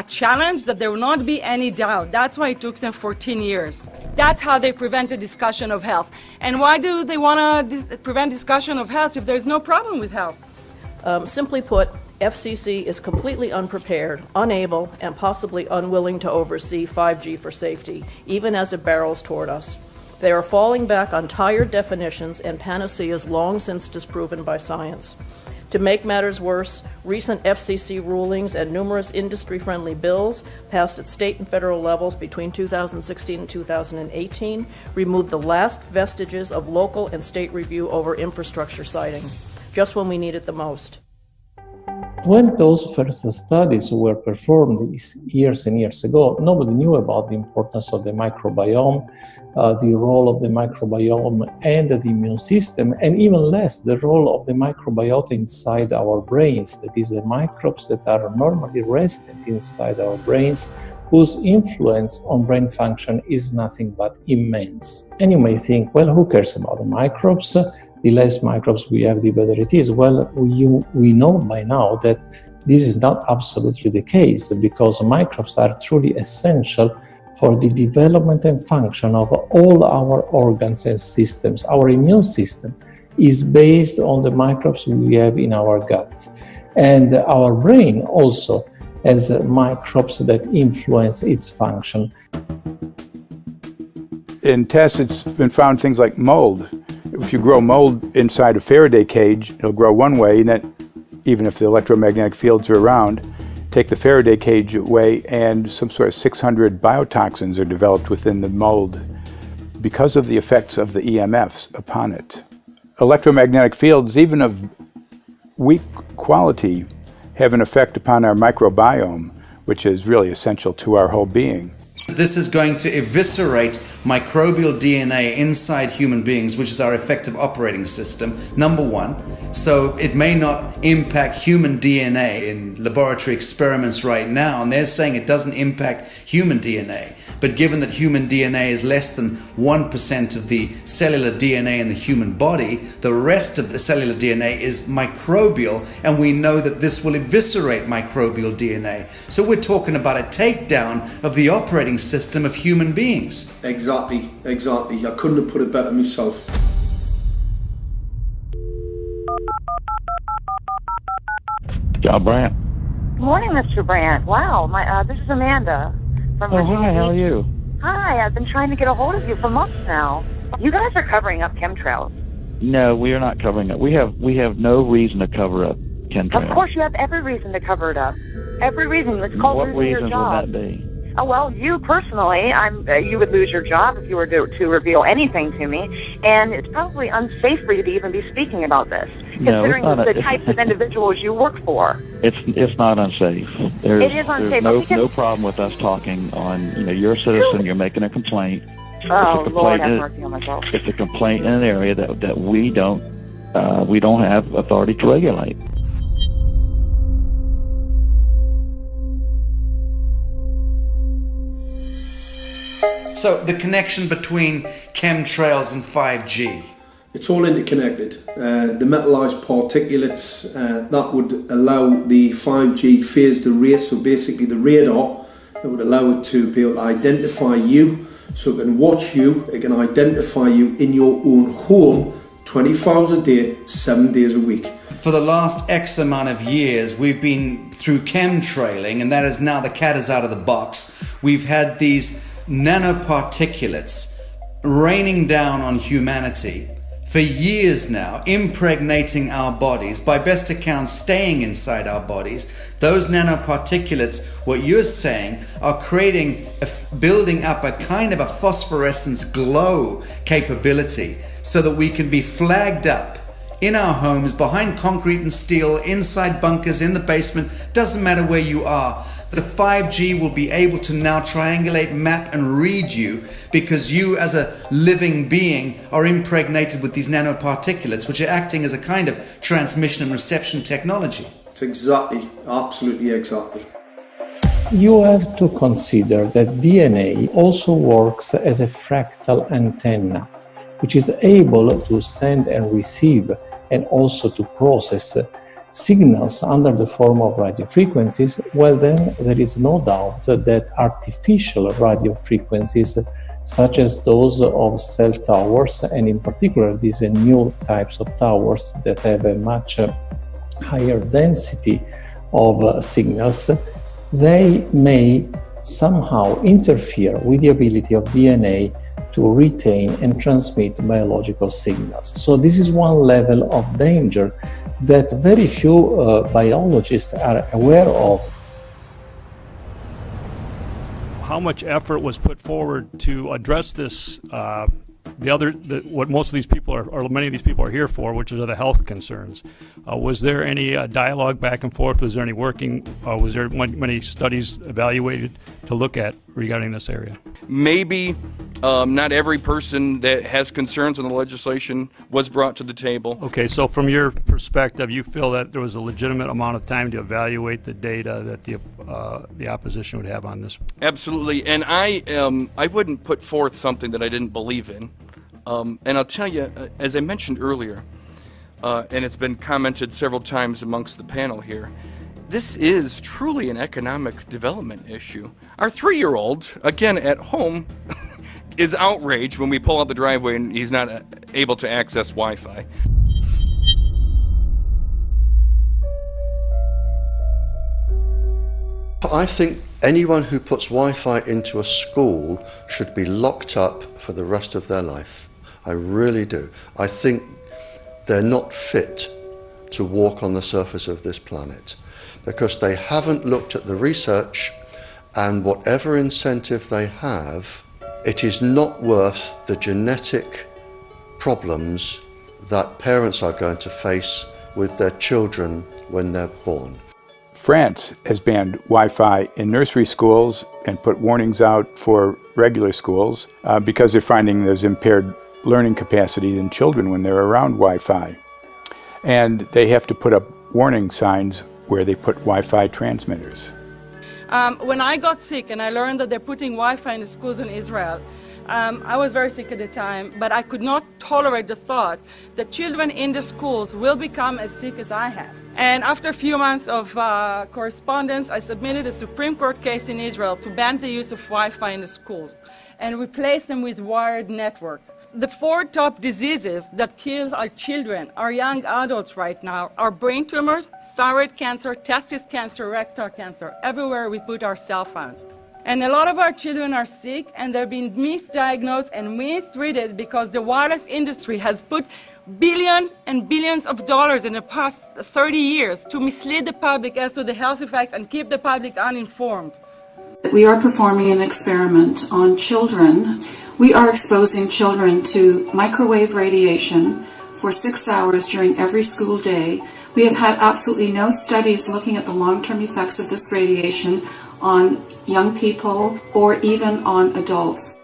challenged, that there will not be any doubt. That's why it took them 14 years. That's how they prevented discussion of health. And why do they want to prevent discussion of health if there's no problem with health? Simply put, FCC is completely unprepared, unable, and possibly unwilling to oversee 5G for safety, even as it barrels toward us. They are falling back on tired definitions and panaceas long since disproven by science. To make matters worse, recent FCC rulings and numerous industry-friendly bills passed at state and federal levels between 2016 and 2018 removed the last vestiges of local and state review over infrastructure siting, just when we need it the most. When those first studies were performed years and years ago, nobody knew about the importance of the microbiome, the role of the microbiome and the immune system, and even less the role of the microbiota inside our brains, that is, the microbes that are normally resident inside our brains, whose influence on brain function is nothing but immense. And you may think, well, who cares about the microbes? The less microbes we have, the better it is. Well, we know by now that this is not absolutely the case, because microbes are truly essential for the development and function of all our organs and systems. Our immune system is based on the microbes we have in our gut. And our brain also has microbes that influence its function. In tests, it's been found things like mold. If you grow mold inside a Faraday cage, it'll grow one way, and then even if the electromagnetic fields are around, take the Faraday cage away and some sort of 600 biotoxins are developed within the mold because of the effects of the EMFs upon it. Electromagnetic fields, even of weak quality, have an effect upon our microbiome, which is really essential to our whole being. This is going to eviscerate microbial DNA inside human beings, which is our effective operating system, number one. So it may not impact human DNA in laboratory experiments right now, and they're saying it doesn't impact human DNA. But given that human DNA is less than 1% of the cellular DNA in the human body, the rest of the cellular DNA is microbial, and we know that this will eviscerate microbial DNA. So we're talking about a takedown of the operating system of human beings. Exactly. I couldn't have put it better myself. John Brandt. Good morning, Mr. Brandt. Wow, this is Amanda from Virginia hi, how are you? Hi, I've been trying to get a hold of you for months now. You guys are covering up chemtrails. No, we are not covering it. We have no reason to cover up chemtrails. Of course, you have every reason to cover it up. Every reason. It's called losing your job. What reasons would that be? Oh, well, you personally, you would lose your job if you were to reveal anything to me, and it's probably unsafe for you to even be speaking about this, considering the types of individuals you work for. It's not unsafe. It is unsafe. There's no problem with us talking on, you're a citizen, you're making a complaint. Oh, Lord have mercy on myself. It's a complaint in an area that we don't have authority to regulate. So the connection between chemtrails and 5G. It's all interconnected. The metallized particulates that would allow the 5G phased array, so basically the radar that would allow it to be able to identify you, so it can watch you, it can identify you in your own home 24 hours a day, 7 days a week. For the last X amount of years, we've been through chemtrailing, and that is now the cat is out of the box. We've had these nanoparticulates raining down on humanity for years now, impregnating our bodies, by best accounts staying inside our bodies. Those nanoparticulates, what you're saying, are building up a kind of a phosphorescence glow capability so that we can be flagged up in our homes, behind concrete and steel, inside bunkers, in the basement, doesn't matter where you are. The 5G will be able to now triangulate, map and read you, because you as a living being are impregnated with these nanoparticulates, which are acting as a kind of transmission and reception technology. It's exactly, absolutely exactly. You have to consider that DNA also works as a fractal antenna, which is able to send and receive and also to process signals under the form of radio frequencies. Well, then there is no doubt that artificial radio frequencies, such as those of cell towers, and in particular these new types of towers that have a much higher density of signals, they may somehow interfere with the ability of DNA to retain and transmit biological signals. So this is one level of danger that very few biologists are aware of. How much effort was put forward to address this? What most of these people or many of these people are here for, which are the health concerns. Was there any dialogue back and forth? Was there any working? Was there many studies evaluated to look at regarding this area? Maybe not every person that has concerns on the legislation was brought to the table. Okay, so from your perspective, you feel that there was a legitimate amount of time to evaluate the data that the opposition would have on this? Absolutely, and I wouldn't put forth something that I didn't believe in. And I'll tell you, as I mentioned earlier, and it's been commented several times amongst the panel here, this is truly an economic development issue. Our 3-year-old, again at home, is outraged when we pull out the driveway and he's not able to access Wi-Fi. I think anyone who puts Wi-Fi into a school should be locked up for the rest of their life. I really do. I think they're not fit to walk on the surface of this planet because they haven't looked at the research, and whatever incentive they have, it is not worth the genetic problems that parents are going to face with their children when they're born. France has banned Wi-Fi in nursery schools and put warnings out for regular schools because they're finding there's impaired learning capacity in children when they're around Wi-Fi. And they have to put up warning signs where they put Wi-Fi transmitters. When I got sick and I learned that they're putting Wi-Fi in the schools in Israel, I was very sick at the time, but I could not tolerate the thought that children in the schools will become as sick as I have. And after a few months of correspondence, I submitted a Supreme Court case in Israel to ban the use of Wi-Fi in the schools and replace them with wired network. The 4 top diseases that kill our children, our young adults right now, are brain tumors, thyroid cancer, testis cancer, rectal cancer, everywhere we put our cell phones. And a lot of our children are sick and they're being misdiagnosed and mistreated because the wireless industry has put billions and billions of dollars in the past 30 years to mislead the public as to the health effects and keep the public uninformed. We are performing an experiment on children. We are exposing children to microwave radiation for 6 hours during every school day. We have had absolutely no studies looking at the long-term effects of this radiation on young people or even on adults.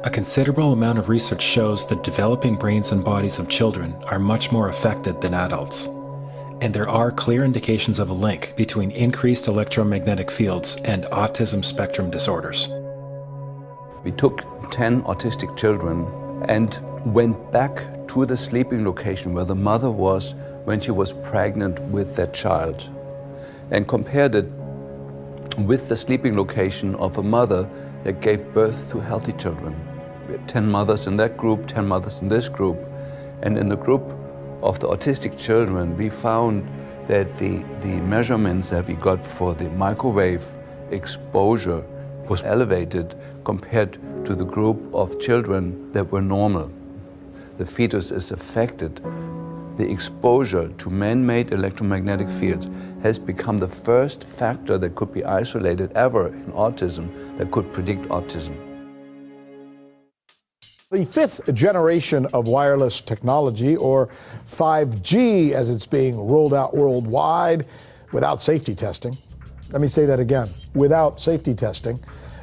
A considerable amount of research shows that developing brains and bodies of children are much more affected than adults. And there are clear indications of a link between increased electromagnetic fields and autism spectrum disorders. We took 10 autistic children and went back to the sleeping location where the mother was when she was pregnant with that child and compared it with the sleeping location of a mother that gave birth to healthy children. We had 10 mothers in that group, 10 mothers in this group, and in the group of the autistic children, we found that the measurements that we got for the microwave exposure was elevated compared to the group of children that were normal. The fetus is affected. The exposure to man-made electromagnetic fields has become the first factor that could be isolated ever in autism that could predict autism. The fifth generation of wireless technology, or 5G as it's being rolled out worldwide without safety testing. Let me say that again, without safety testing.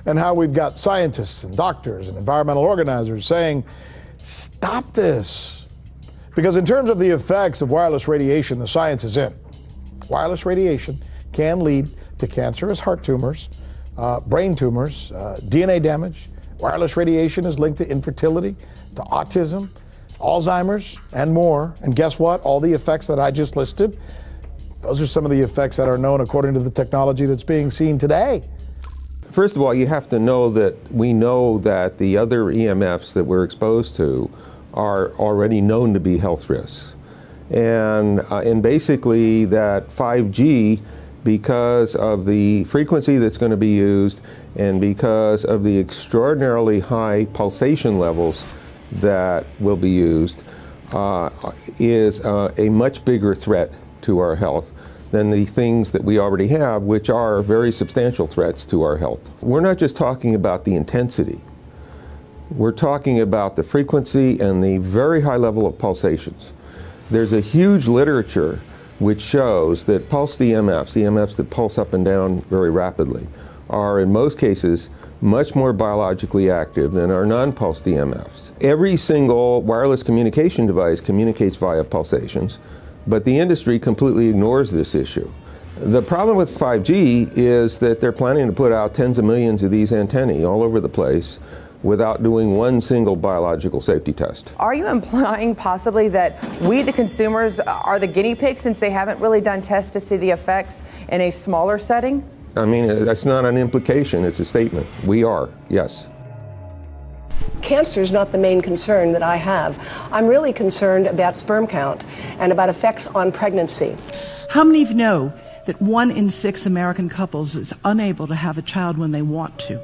And how we've got scientists and doctors and environmental organizers saying, stop this. Because in terms of the effects of wireless radiation, the science is in. Wireless radiation can lead to cancerous heart tumors, brain tumors, DNA damage. Wireless radiation is linked to infertility, to autism, Alzheimer's, and more. And guess what? All the effects that I just listed, those are some of the effects that are known according to the technology that's being seen today. First of all, you have to know that we know that the other EMFs that we're exposed to are already known to be health risks. And basically that 5G, because of the frequency that's going to be used and because of the extraordinarily high pulsation levels that will be used, is a much bigger threat to our health than the things that we already have, which are very substantial threats to our health. We're not just talking about the intensity. We're talking about the frequency and the very high level of pulsations. There's a huge literature which shows that pulsed EMFs, EMFs that pulse up and down very rapidly, are in most cases much more biologically active than our non-pulsed EMFs. Every single wireless communication device communicates via pulsations, but the industry completely ignores this issue. The problem with 5G is that they're planning to put out tens of millions of these antennae all over the place without doing one single biological safety test. Are you implying possibly that we, the consumers, are the guinea pigs since they haven't really done tests to see the effects in a smaller setting? I mean, that's not an implication, it's a statement. We are, yes. Cancer is not the main concern that I have. I'm really concerned about sperm count and about effects on pregnancy. How many of you know that 1 in 6 American couples is unable to have a child when they want to?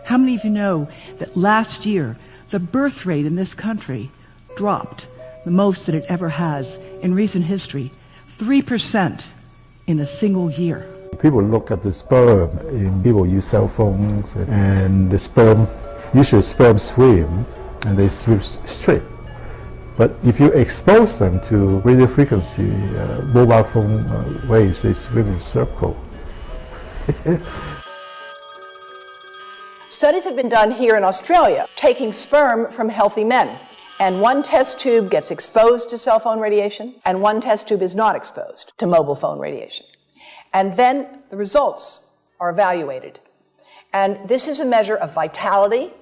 How many of you know that last year the birth rate in this country dropped the most that it ever has in recent history, 3% in a single year? People look at the sperm, and people use cell phones, and the sperm, usually sperm swim, and they swim straight. But if you expose them to radio frequency, mobile phone waves, they swim in circle. Studies have been done here in Australia, taking sperm from healthy men. And one test tube gets exposed to cell phone radiation, and one test tube is not exposed to mobile phone radiation. And then the results are evaluated. And this is a measure of vitality.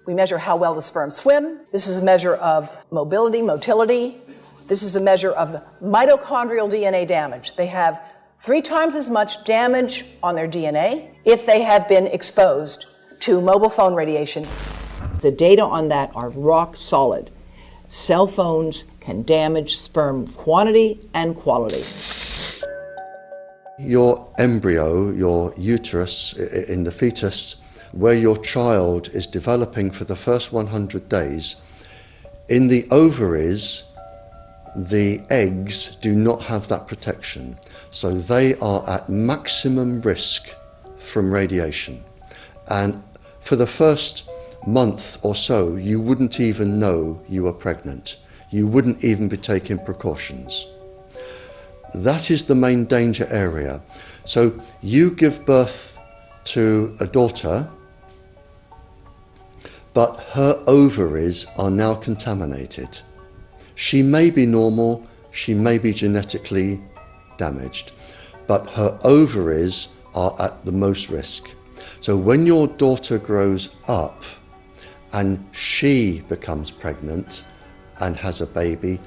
We measure how well the sperm swim. This is a measure of motility. This is a measure of mitochondrial DNA damage. They have 3 times as much damage on their DNA if they have been exposed to mobile phone radiation. The data on that are rock solid. Cell phones can damage sperm quantity and quality. Your embryo, your uterus in the fetus, where your child is developing for the first 100 days, in the ovaries, the eggs do not have that protection. So they are at maximum risk from radiation. And for the first month or so, you wouldn't even know you were pregnant. You wouldn't even be taking precautions. That is the main danger area. So you give birth to a daughter, but her ovaries are now contaminated. She may be normal, she may be genetically damaged, but her ovaries are at the most risk. So when your daughter grows up and she becomes pregnant and has a baby,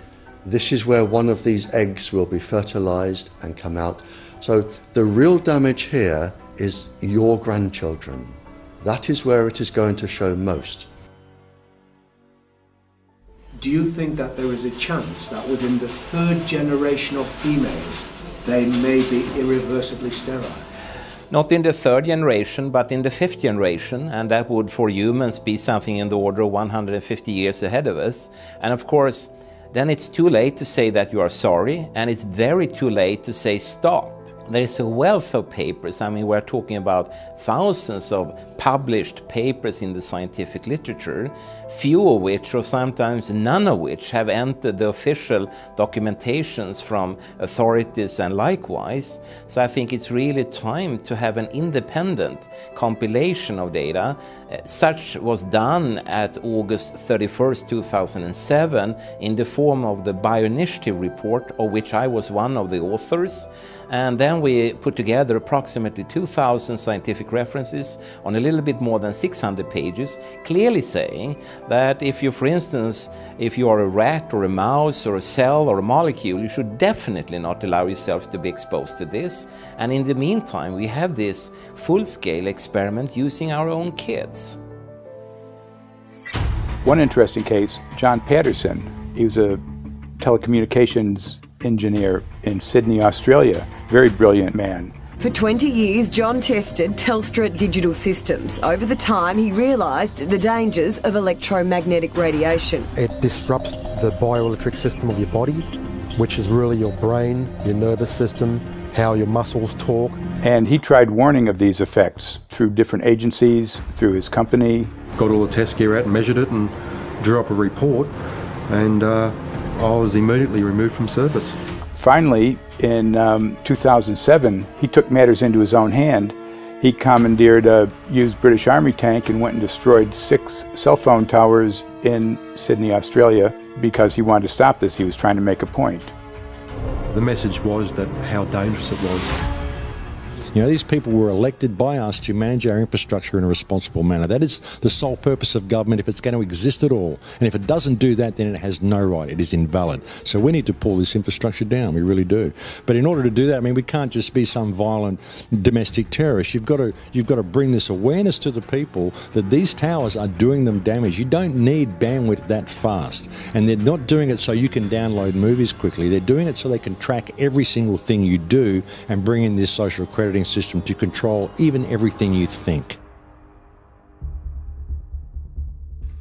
this is where one of these eggs will be fertilized and come out. So the real damage here is your grandchildren. That is where it is going to show most. Do you think that there is a chance that within the third generation of females, they may be irreversibly sterile? Not in the third generation, but in the fifth generation, and that would for humans be something in the order of 150 years ahead of us. And of course, then it's too late to say that you are sorry, and it's very too late to say stop. There is a wealth of papers. I mean, we're talking about thousands of published papers in the scientific literature, few of which, or sometimes none of which, have entered the official documentations from authorities and likewise. So I think it's really time to have an independent compilation of data. Such was done at August 31st, 2007 in the form of the Bioinitiative report, of which I was one of the authors. And then we put together approximately 2,000 scientific references on a little bit more than 600 pages, clearly saying that if you, for instance, if you are a rat or a mouse or a cell or a molecule, you should definitely not allow yourself to be exposed to this. And in the meantime, we have this full-scale experiment using our own kids. One interesting case, John Patterson. He was a telecommunications engineer in Sydney, Australia. Very brilliant man. For 20 years, John tested Telstra digital systems. Over the time, he realised the dangers of electromagnetic radiation. It disrupts the bioelectric system of your body, which is really your brain, your nervous system, how your muscles talk. And he tried warning of these effects through different agencies, through his company. Got all the test gear out and measured it and drew up a report, and I was immediately removed from service. Finally, in 2007, he took matters into his own hand. He commandeered a used British Army tank and went and destroyed 6 cell phone towers in Sydney, Australia, because he wanted to stop this. He was trying to make a point. The message was that how dangerous it was. You know, these people were elected by us to manage our infrastructure in a responsible manner. That is the sole purpose of government if it's going to exist at all. And if it doesn't do that, then it has no right. It is invalid. So we need to pull this infrastructure down. We really do. But in order to do that, I mean, we can't just be some violent domestic terrorist. You've got to bring this awareness to the people that these towers are doing them damage. You don't need bandwidth that fast. And they're not doing it so you can download movies quickly. They're doing it so they can track every single thing you do and bring in this social crediting system to control even everything you think.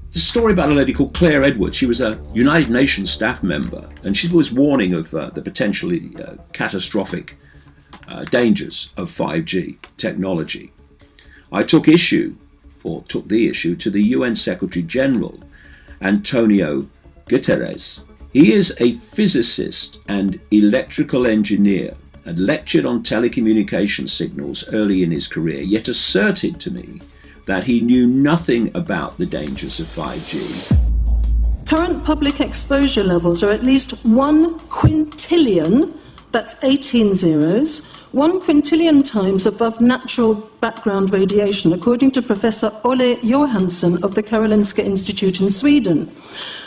There's a story about a lady called Claire Edwards. She was a United Nations staff member, and she was warning of the potentially catastrophic dangers of 5G technology. I took the issue to the UN Secretary General, Antonio Guterres. He is a physicist and electrical engineer, and lectured on telecommunication signals early in his career, yet asserted to me that he knew nothing about the dangers of 5G. Current public exposure levels are at least 1 quintillion, that's 18 zeros, 1 quintillion times above natural background radiation, according to Professor Olle Johansson of the Karolinska Institute in Sweden.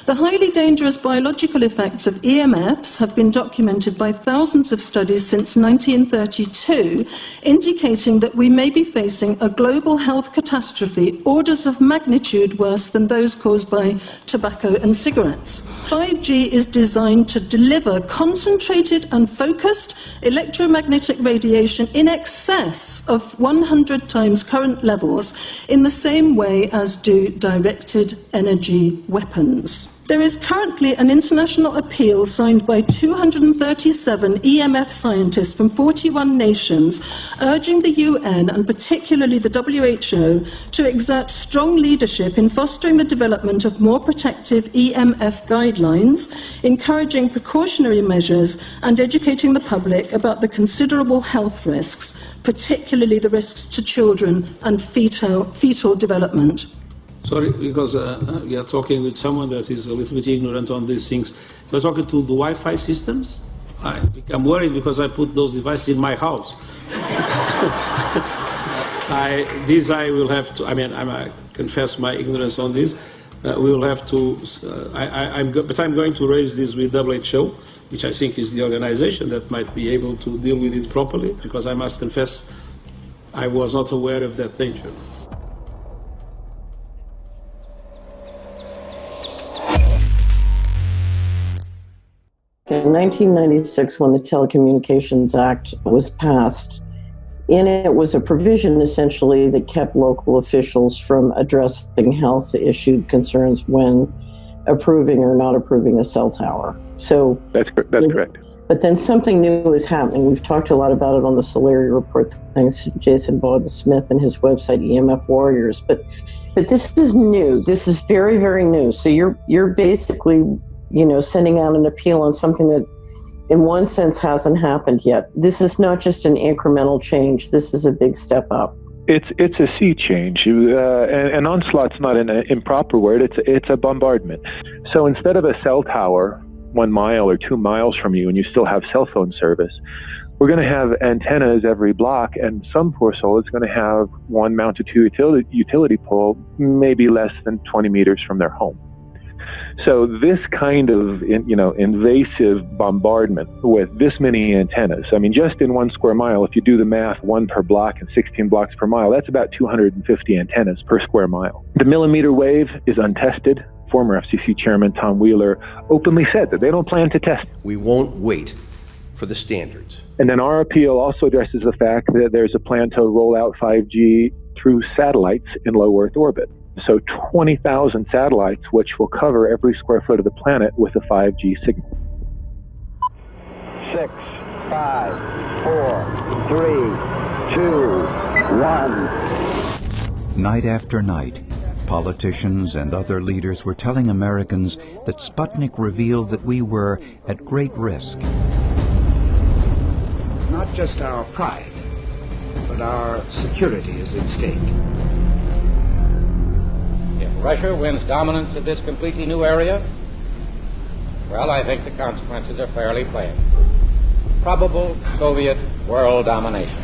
The highly dangerous biological effects of EMFs have been documented by thousands of studies since 1932, indicating that we may be facing a global health catastrophe orders of magnitude worse than those caused by tobacco and cigarettes. 5G is designed to deliver concentrated and focused electromagnetic radiation in excess of 100 times current levels in the same way as do directed energy weapons. There is currently an international appeal signed by 237 EMF scientists from 41 nations, urging the UN and particularly the WHO to exert strong leadership in fostering the development of more protective EMF guidelines, encouraging precautionary measures and educating the public about the considerable health risks, particularly the risks to children and fetal development. Sorry, because we are talking with someone that is a little bit ignorant on these things. We're talking to the Wi-Fi systems. I become worried because I put those devices in my house. I will have to. I confess my ignorance on this. We will have to. But I'm going to raise this with WHO, which I think is the organization that might be able to deal with it properly. Because I must confess, I was not aware of that danger. In 1996, when the Telecommunications Act was passed, in it was a provision essentially that kept local officials from addressing health issue concerns when approving or not approving a cell tower. So that's correct. But then something new is happening. We've talked a lot about it on the Solari report, thanks to Jason Bogdan-Smith and his website EMF Warriors. But this is new. This is very, very new. So you're basically, sending out an appeal on something that in one sense hasn't happened yet. This is not just an incremental change. This is a big step up. It's a sea change. An onslaught's not an improper word. It's a bombardment. So instead of a cell tower 1 mile or 2 miles from you and you still have cell phone service, we're going to have antennas every block, and some poor soul is going to have one mounted to a utility pole maybe less than 20 meters from their home. So this kind of, invasive bombardment with this many antennas, just in 1 square mile, if you do the math, 1 per block and 16 blocks per mile, that's about 250 antennas per square mile. The millimeter wave is untested. Former FCC Chairman Tom Wheeler openly said that they don't plan to test. We won't wait for the standards. And then our appeal also addresses the fact that there's a plan to roll out 5G through satellites in low Earth orbit. So 20,000 satellites, which will cover every square foot of the planet with a 5G signal. 6, 5, 4, 3, 2, 1. Night after night, politicians and other leaders were telling Americans that Sputnik revealed that we were at great risk. Not just our pride, but our security is at stake. If Russia wins dominance of this completely new area, well, I think the consequences are fairly plain. Probable Soviet world domination.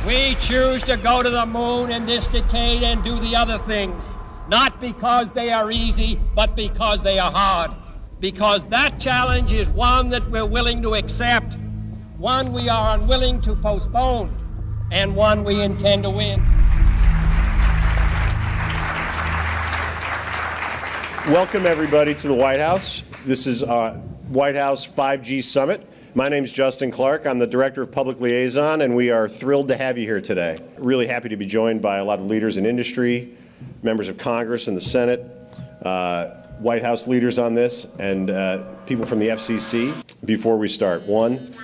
We choose to go to the moon in this decade and do the other things, not because they are easy, but because they are hard. Because that challenge is one that we're willing to accept, one we are unwilling to postpone, and one we intend to win. Welcome, everybody, to the White House. This is White House 5G Summit. My name is Justin Clark. I'm the Director of Public Liaison, and we are thrilled to have you here today. Really happy to be joined by a lot of leaders in industry, members of Congress and the Senate, White House leaders on this, and people from the FCC. Before we start, one,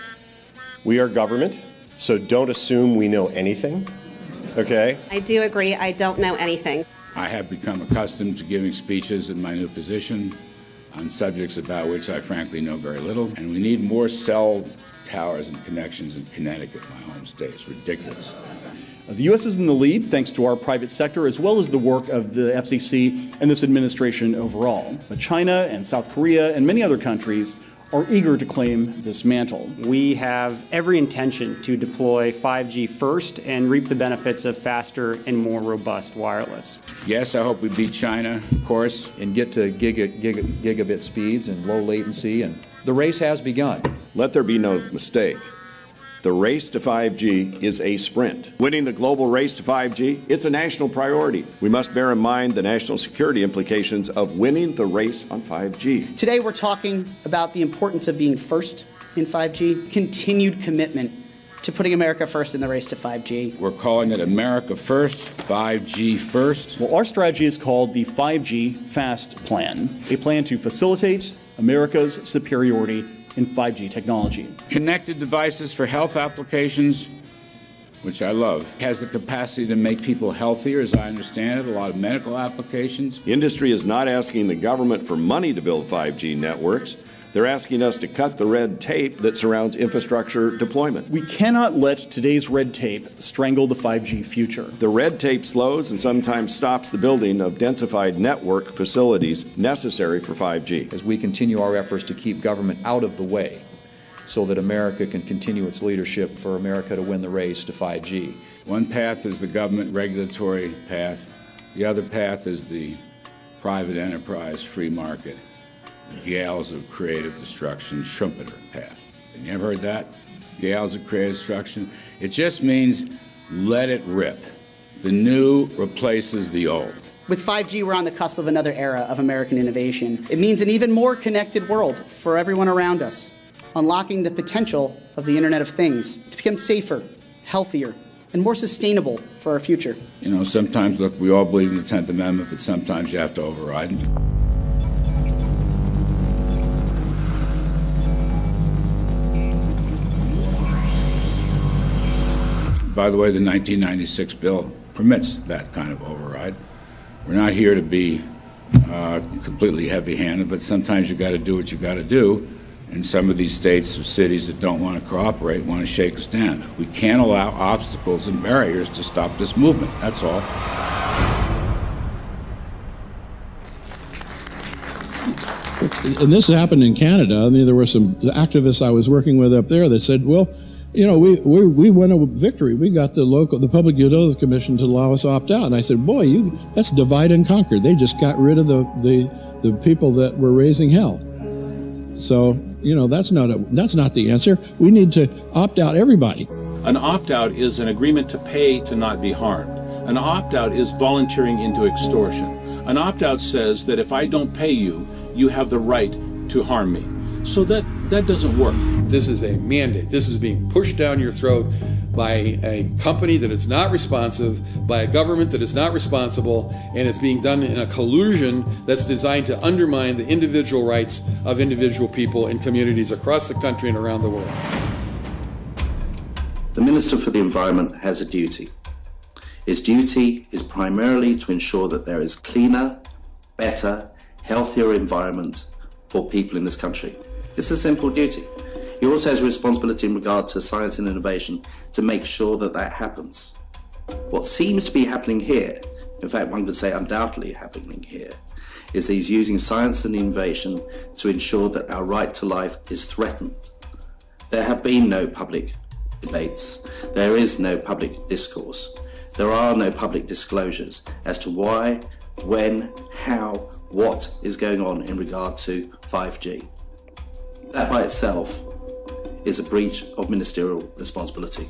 we are government, so don't assume we know anything, okay? I do agree, I don't know anything. I have become accustomed to giving speeches in my new position on subjects about which I frankly know very little, and we need more cell towers and connections in Connecticut, my home state. It's ridiculous. The U.S. is in the lead thanks to our private sector as well as the work of the FCC and this administration overall. But China and South Korea and many other countries are eager to claim this mantle. We have every intention to deploy 5G first and reap the benefits of faster and more robust wireless. Yes, I hope we beat China, of course. And get to gigabit speeds and low latency, and the race has begun. Let there be no mistake. The race to 5G is a sprint. Winning the global race to 5G, it's a national priority. We must bear in mind the national security implications of winning the race on 5G. Today we're talking about the importance of being first in 5G, continued commitment to putting America first in the race to 5G. We're calling it America First, 5G First. Well, our strategy is called the 5G FAST Plan, a plan to facilitate America's superiority in 5G technology. Connected devices for health applications, which I love, has the capacity to make people healthier, as I understand it, a lot of medical applications. Industry is not asking the government for money to build 5G networks. They're asking us to cut the red tape that surrounds infrastructure deployment. We cannot let today's red tape strangle the 5G future. The red tape slows and sometimes stops the building of densified network facilities necessary for 5G. As we continue our efforts to keep government out of the way, so that America can continue its leadership for America to win the race to 5G. One path is the government regulatory path. The other path is the private enterprise free market, the gales of creative destruction Schumpeter path. Have you ever heard that? Gales of creative destruction? It just means let it rip. The new replaces the old. With 5G, we're on the cusp of another era of American innovation. It means an even more connected world for everyone around us, unlocking the potential of the Internet of Things to become safer, healthier, and more sustainable for our future. You know, sometimes, look, we all believe in the 10th Amendment, but sometimes you have to override it. By the way, the 1996 bill permits that kind of override. We're not here to be completely heavy-handed, but sometimes you got to do what you got to do. And some of these states or cities that don't want to cooperate want to shake us down. We can't allow obstacles and barriers to stop this movement. That's all. And this happened in Canada. I mean, there were some activists I was working with up there that said, well, you know, we won a victory. We got the Public Utilities Commission to allow us to opt out. And I said, boy, that's divide and conquer. They just got rid of the people that were raising hell. So, you know, that's not the answer. We need to opt out everybody. An opt-out is an agreement to pay to not be harmed. An opt-out is volunteering into extortion. An opt-out says that if I don't pay you, you have the right to harm me. So that doesn't work. This is a mandate. This is being pushed down your throat by a company that is not responsive, by a government that is not responsible, and it's being done in a collusion that's designed to undermine the individual rights of individual people in communities across the country and around the world. The Minister for the Environment has a duty. His duty is primarily to ensure that there is cleaner, better, healthier environment for people in this country. It's a simple duty. He also has a responsibility in regard to science and innovation to make sure that that happens. What seems to be happening here, in fact one could say undoubtedly happening here, is he's using science and innovation to ensure that our right to life is threatened. There have been no public debates. There is no public discourse. There are no public disclosures as to why, when, how, what is going on in regard to 5G. That by itself is a breach of ministerial responsibility,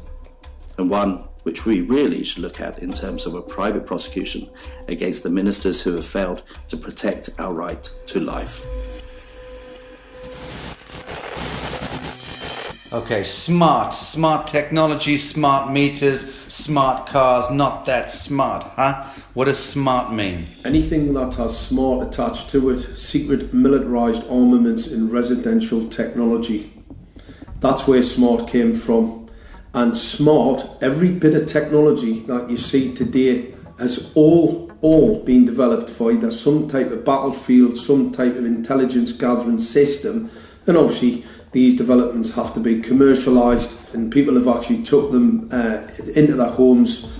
and one which we really should look at in terms of a private prosecution against the ministers who have failed to protect our right to life. Okay, smart technology, smart meters, smart cars, not that smart, huh? What does smart mean? Anything that has smart attached to it, secret militarised armaments in residential technology. That's where smart came from. And smart, every bit of technology that you see today has all been developed for either some type of battlefield, some type of intelligence gathering system, and obviously these developments have to be commercialised, and people have actually took them into their homes.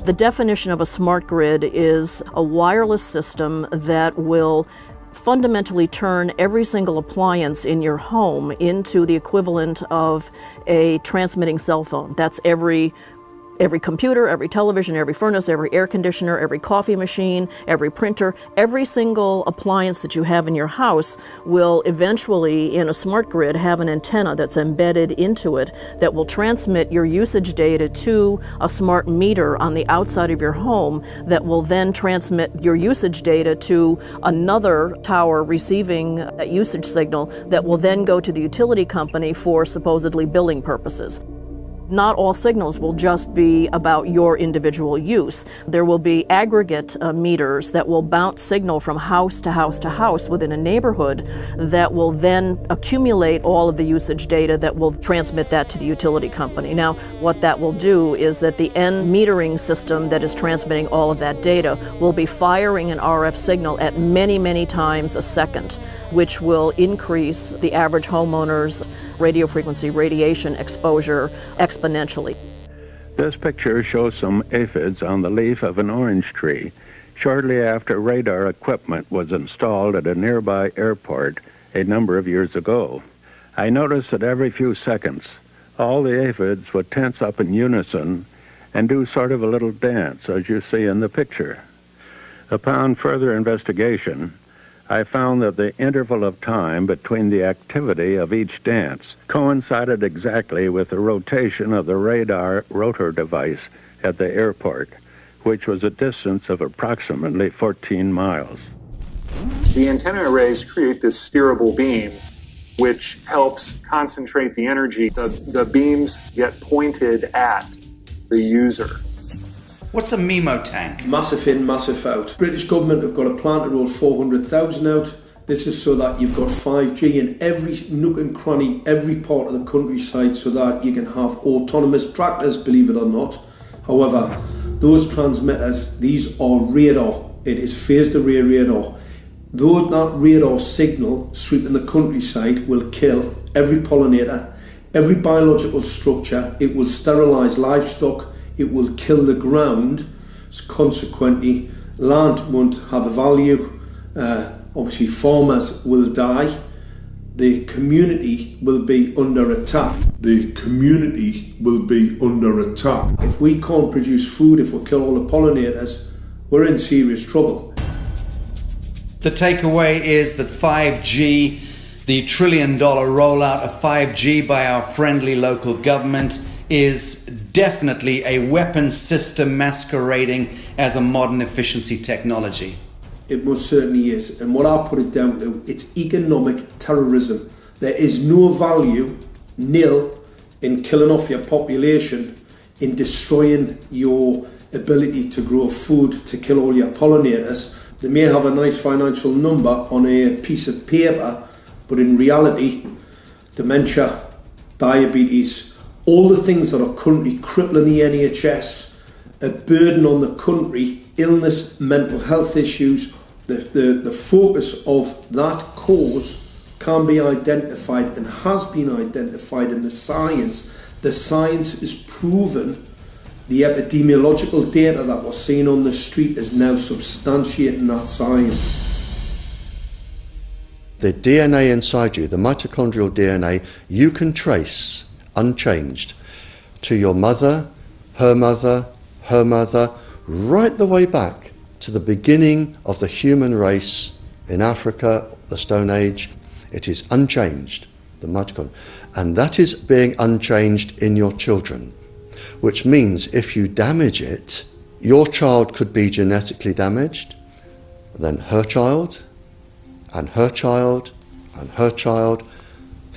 The definition of a smart grid is a wireless system that will fundamentally turn every single appliance in your home into the equivalent of a transmitting cell phone. That's every computer, every television, every furnace, every air conditioner, every coffee machine, every printer, every single appliance that you have in your house will eventually, in a smart grid, have an antenna that's embedded into it that will transmit your usage data to a smart meter on the outside of your home that will then transmit your usage data to another tower receiving that usage signal that will then go to the utility company for supposedly billing purposes. Not all signals will just be about your individual use. There will be aggregate meters that will bounce signal from house to house to house within a neighborhood that will then accumulate all of the usage data that will transmit that to the utility company. Now, what that will do is that the end metering system that is transmitting all of that data will be firing an RF signal at many, many times a second, which will increase the average homeowner's radio frequency radiation exposure exponentially. This picture shows some aphids on the leaf of an orange tree shortly after radar equipment was installed at a nearby airport a number of years ago. I noticed that every few seconds, all the aphids would tense up in unison and do sort of a little dance, as you see in the picture. Upon further investigation, I found that the interval of time between the activity of each dance coincided exactly with the rotation of the radar rotor device at the airport, which was a distance of approximately 14 miles. The antenna arrays create this steerable beam, which helps concentrate the energy. The beams get pointed at the user. What's a MIMO tank? Massive in, massive out. British government have got a plan to roll 400,000 out. This is so that you've got 5G in every nook and cranny, every part of the countryside, so that you can have autonomous tractors, believe it or not. However, those transmitters, these are radar. It is phased array radar. Though that radar signal sweeping the countryside will kill every pollinator, every biological structure, it will sterilise livestock, it will kill the ground, consequently land won't have a value, obviously farmers will die, the community will be under attack. If we can't produce food, if we kill all the pollinators, we're in serious trouble. The takeaway is that 5G, the $1 trillion rollout of 5G by our friendly local government, is definitely a weapon system masquerading as a modern efficiency technology. It most certainly is, and what I put it down to, it's economic terrorism. There is no value, nil, in killing off your population, in destroying your ability to grow food, to kill all your pollinators. They may have a nice financial number on a piece of paper, but in reality, dementia, diabetes, all the things that are currently crippling the NHS, a burden on the country, illness, mental health issues, the focus of that cause can be identified and has been identified in the science. The science is proven. The epidemiological data that we're seeing on the street is now substantiating that science. The DNA inside you, the mitochondrial DNA, you can trace unchanged to your mother, her mother, her mother, right the way back to the beginning of the human race in Africa, the Stone Age. It is unchanged, the mitochondria, and that is being unchanged in your children, which means if you damage it, your child could be genetically damaged, then her child, and her child, and her child,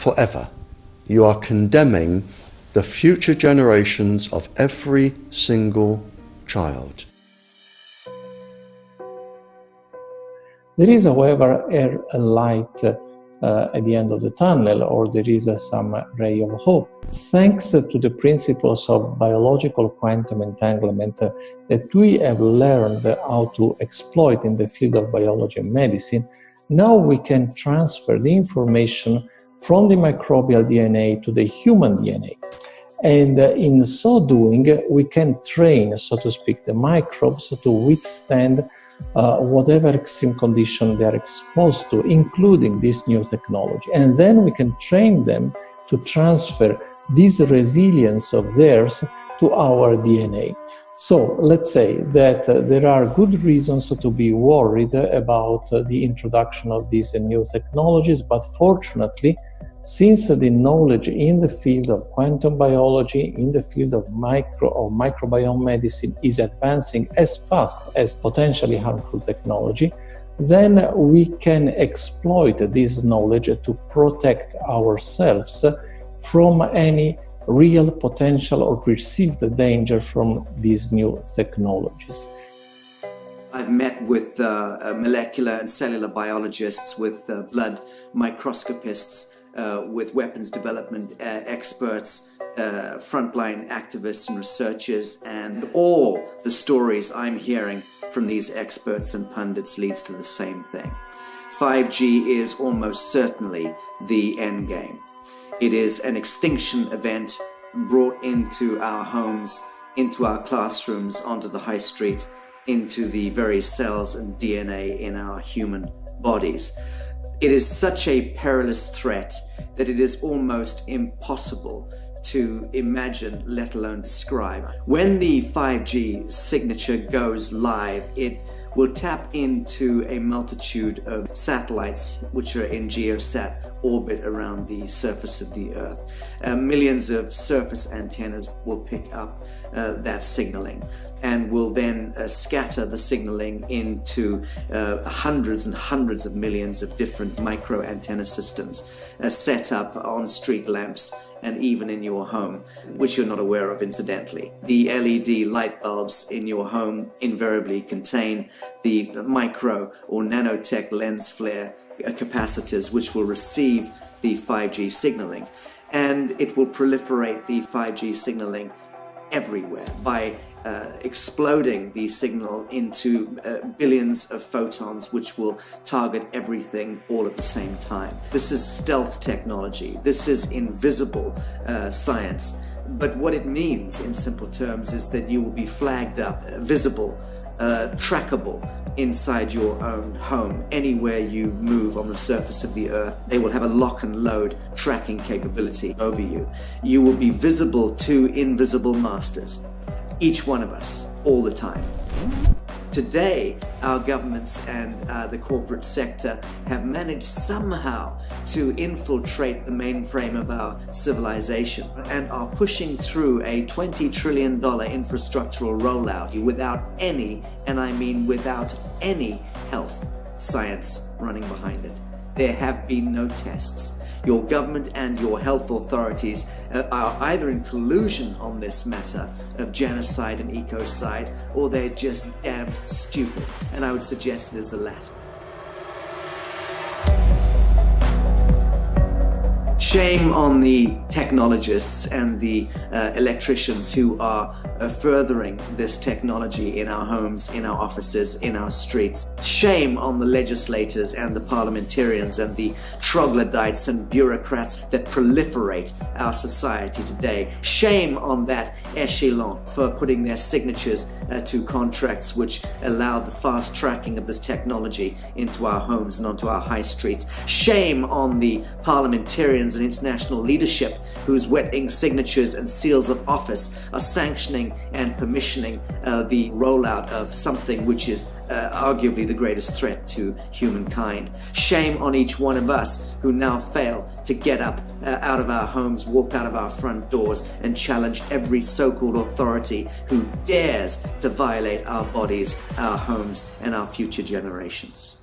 forever. You are condemning the future generations of every single child. There is, however, a light at the end of the tunnel, or there is some ray of hope. Thanks to the principles of biological quantum entanglement that we have learned how to exploit in the field of biology and medicine, now we can transfer the information from the microbial DNA to the human DNA. And in so doing, we can train, so to speak, the microbes to withstand whatever extreme condition they are exposed to, including this new technology. And then we can train them to transfer this resilience of theirs to our DNA. So let's say that there are good reasons to be worried about the introduction of these new technologies, but fortunately, since the knowledge in the field of quantum biology, in the field of microbiome medicine is advancing as fast as potentially harmful technology, then we can exploit this knowledge to protect ourselves from any real potential or perceived danger from these new technologies. I've met with molecular and cellular biologists, with blood microscopists, with weapons development experts, frontline activists and researchers, and all the stories I'm hearing from these experts and pundits leads to the same thing. 5G is almost certainly the end game. It is an extinction event brought into our homes, into our classrooms, onto the high street, into the very cells and DNA in our human bodies. It is such a perilous threat that it is almost impossible to imagine, let alone describe. When the 5G signature goes live, it will tap into a multitude of satellites which are in geosat orbit around the surface of the Earth. Millions of surface antennas will pick up that signaling and will then scatter the signaling into hundreds and hundreds of millions of different micro antenna systems set up on street lamps and even in your home, which you're not aware of incidentally. The LED light bulbs in your home invariably contain the micro or nanotech lens flare capacitors which will receive the 5G signaling, and it will proliferate the 5G signaling everywhere by exploding the signal into billions of photons which will target everything all at the same time. This is stealth technology. This is invisible science. But what it means in simple terms is that you will be flagged up, visible, trackable inside your own home. Anywhere you move on the surface of the Earth, they will have a lock and load tracking capability over you. You will be visible to invisible masters, each one of us, all the time. Today, our governments and the corporate sector have managed somehow to infiltrate the mainframe of our civilization and are pushing through a $20 trillion infrastructural rollout without any, and I mean without any, health science running behind it. There have been no tests. Your government and your health authorities are either in collusion on this matter of genocide and ecocide, or they're just damned stupid, and I would suggest it is the latter. Shame on the technologists and the electricians who are furthering this technology in our homes, in our offices, in our streets. Shame on the legislators and the parliamentarians and the troglodytes and bureaucrats that proliferate our society today. Shame on that echelon for putting their signatures to contracts which allow the fast tracking of this technology into our homes and onto our high streets. Shame on the parliamentarians and international leadership whose wet ink signatures and seals of office are sanctioning and permissioning the rollout of something which is arguably the greatest threat to humankind. Shame on each one of us who now fail to get up out of our homes, walk out of our front doors, and challenge every so-called authority who dares to violate our bodies, our homes, and our future generations.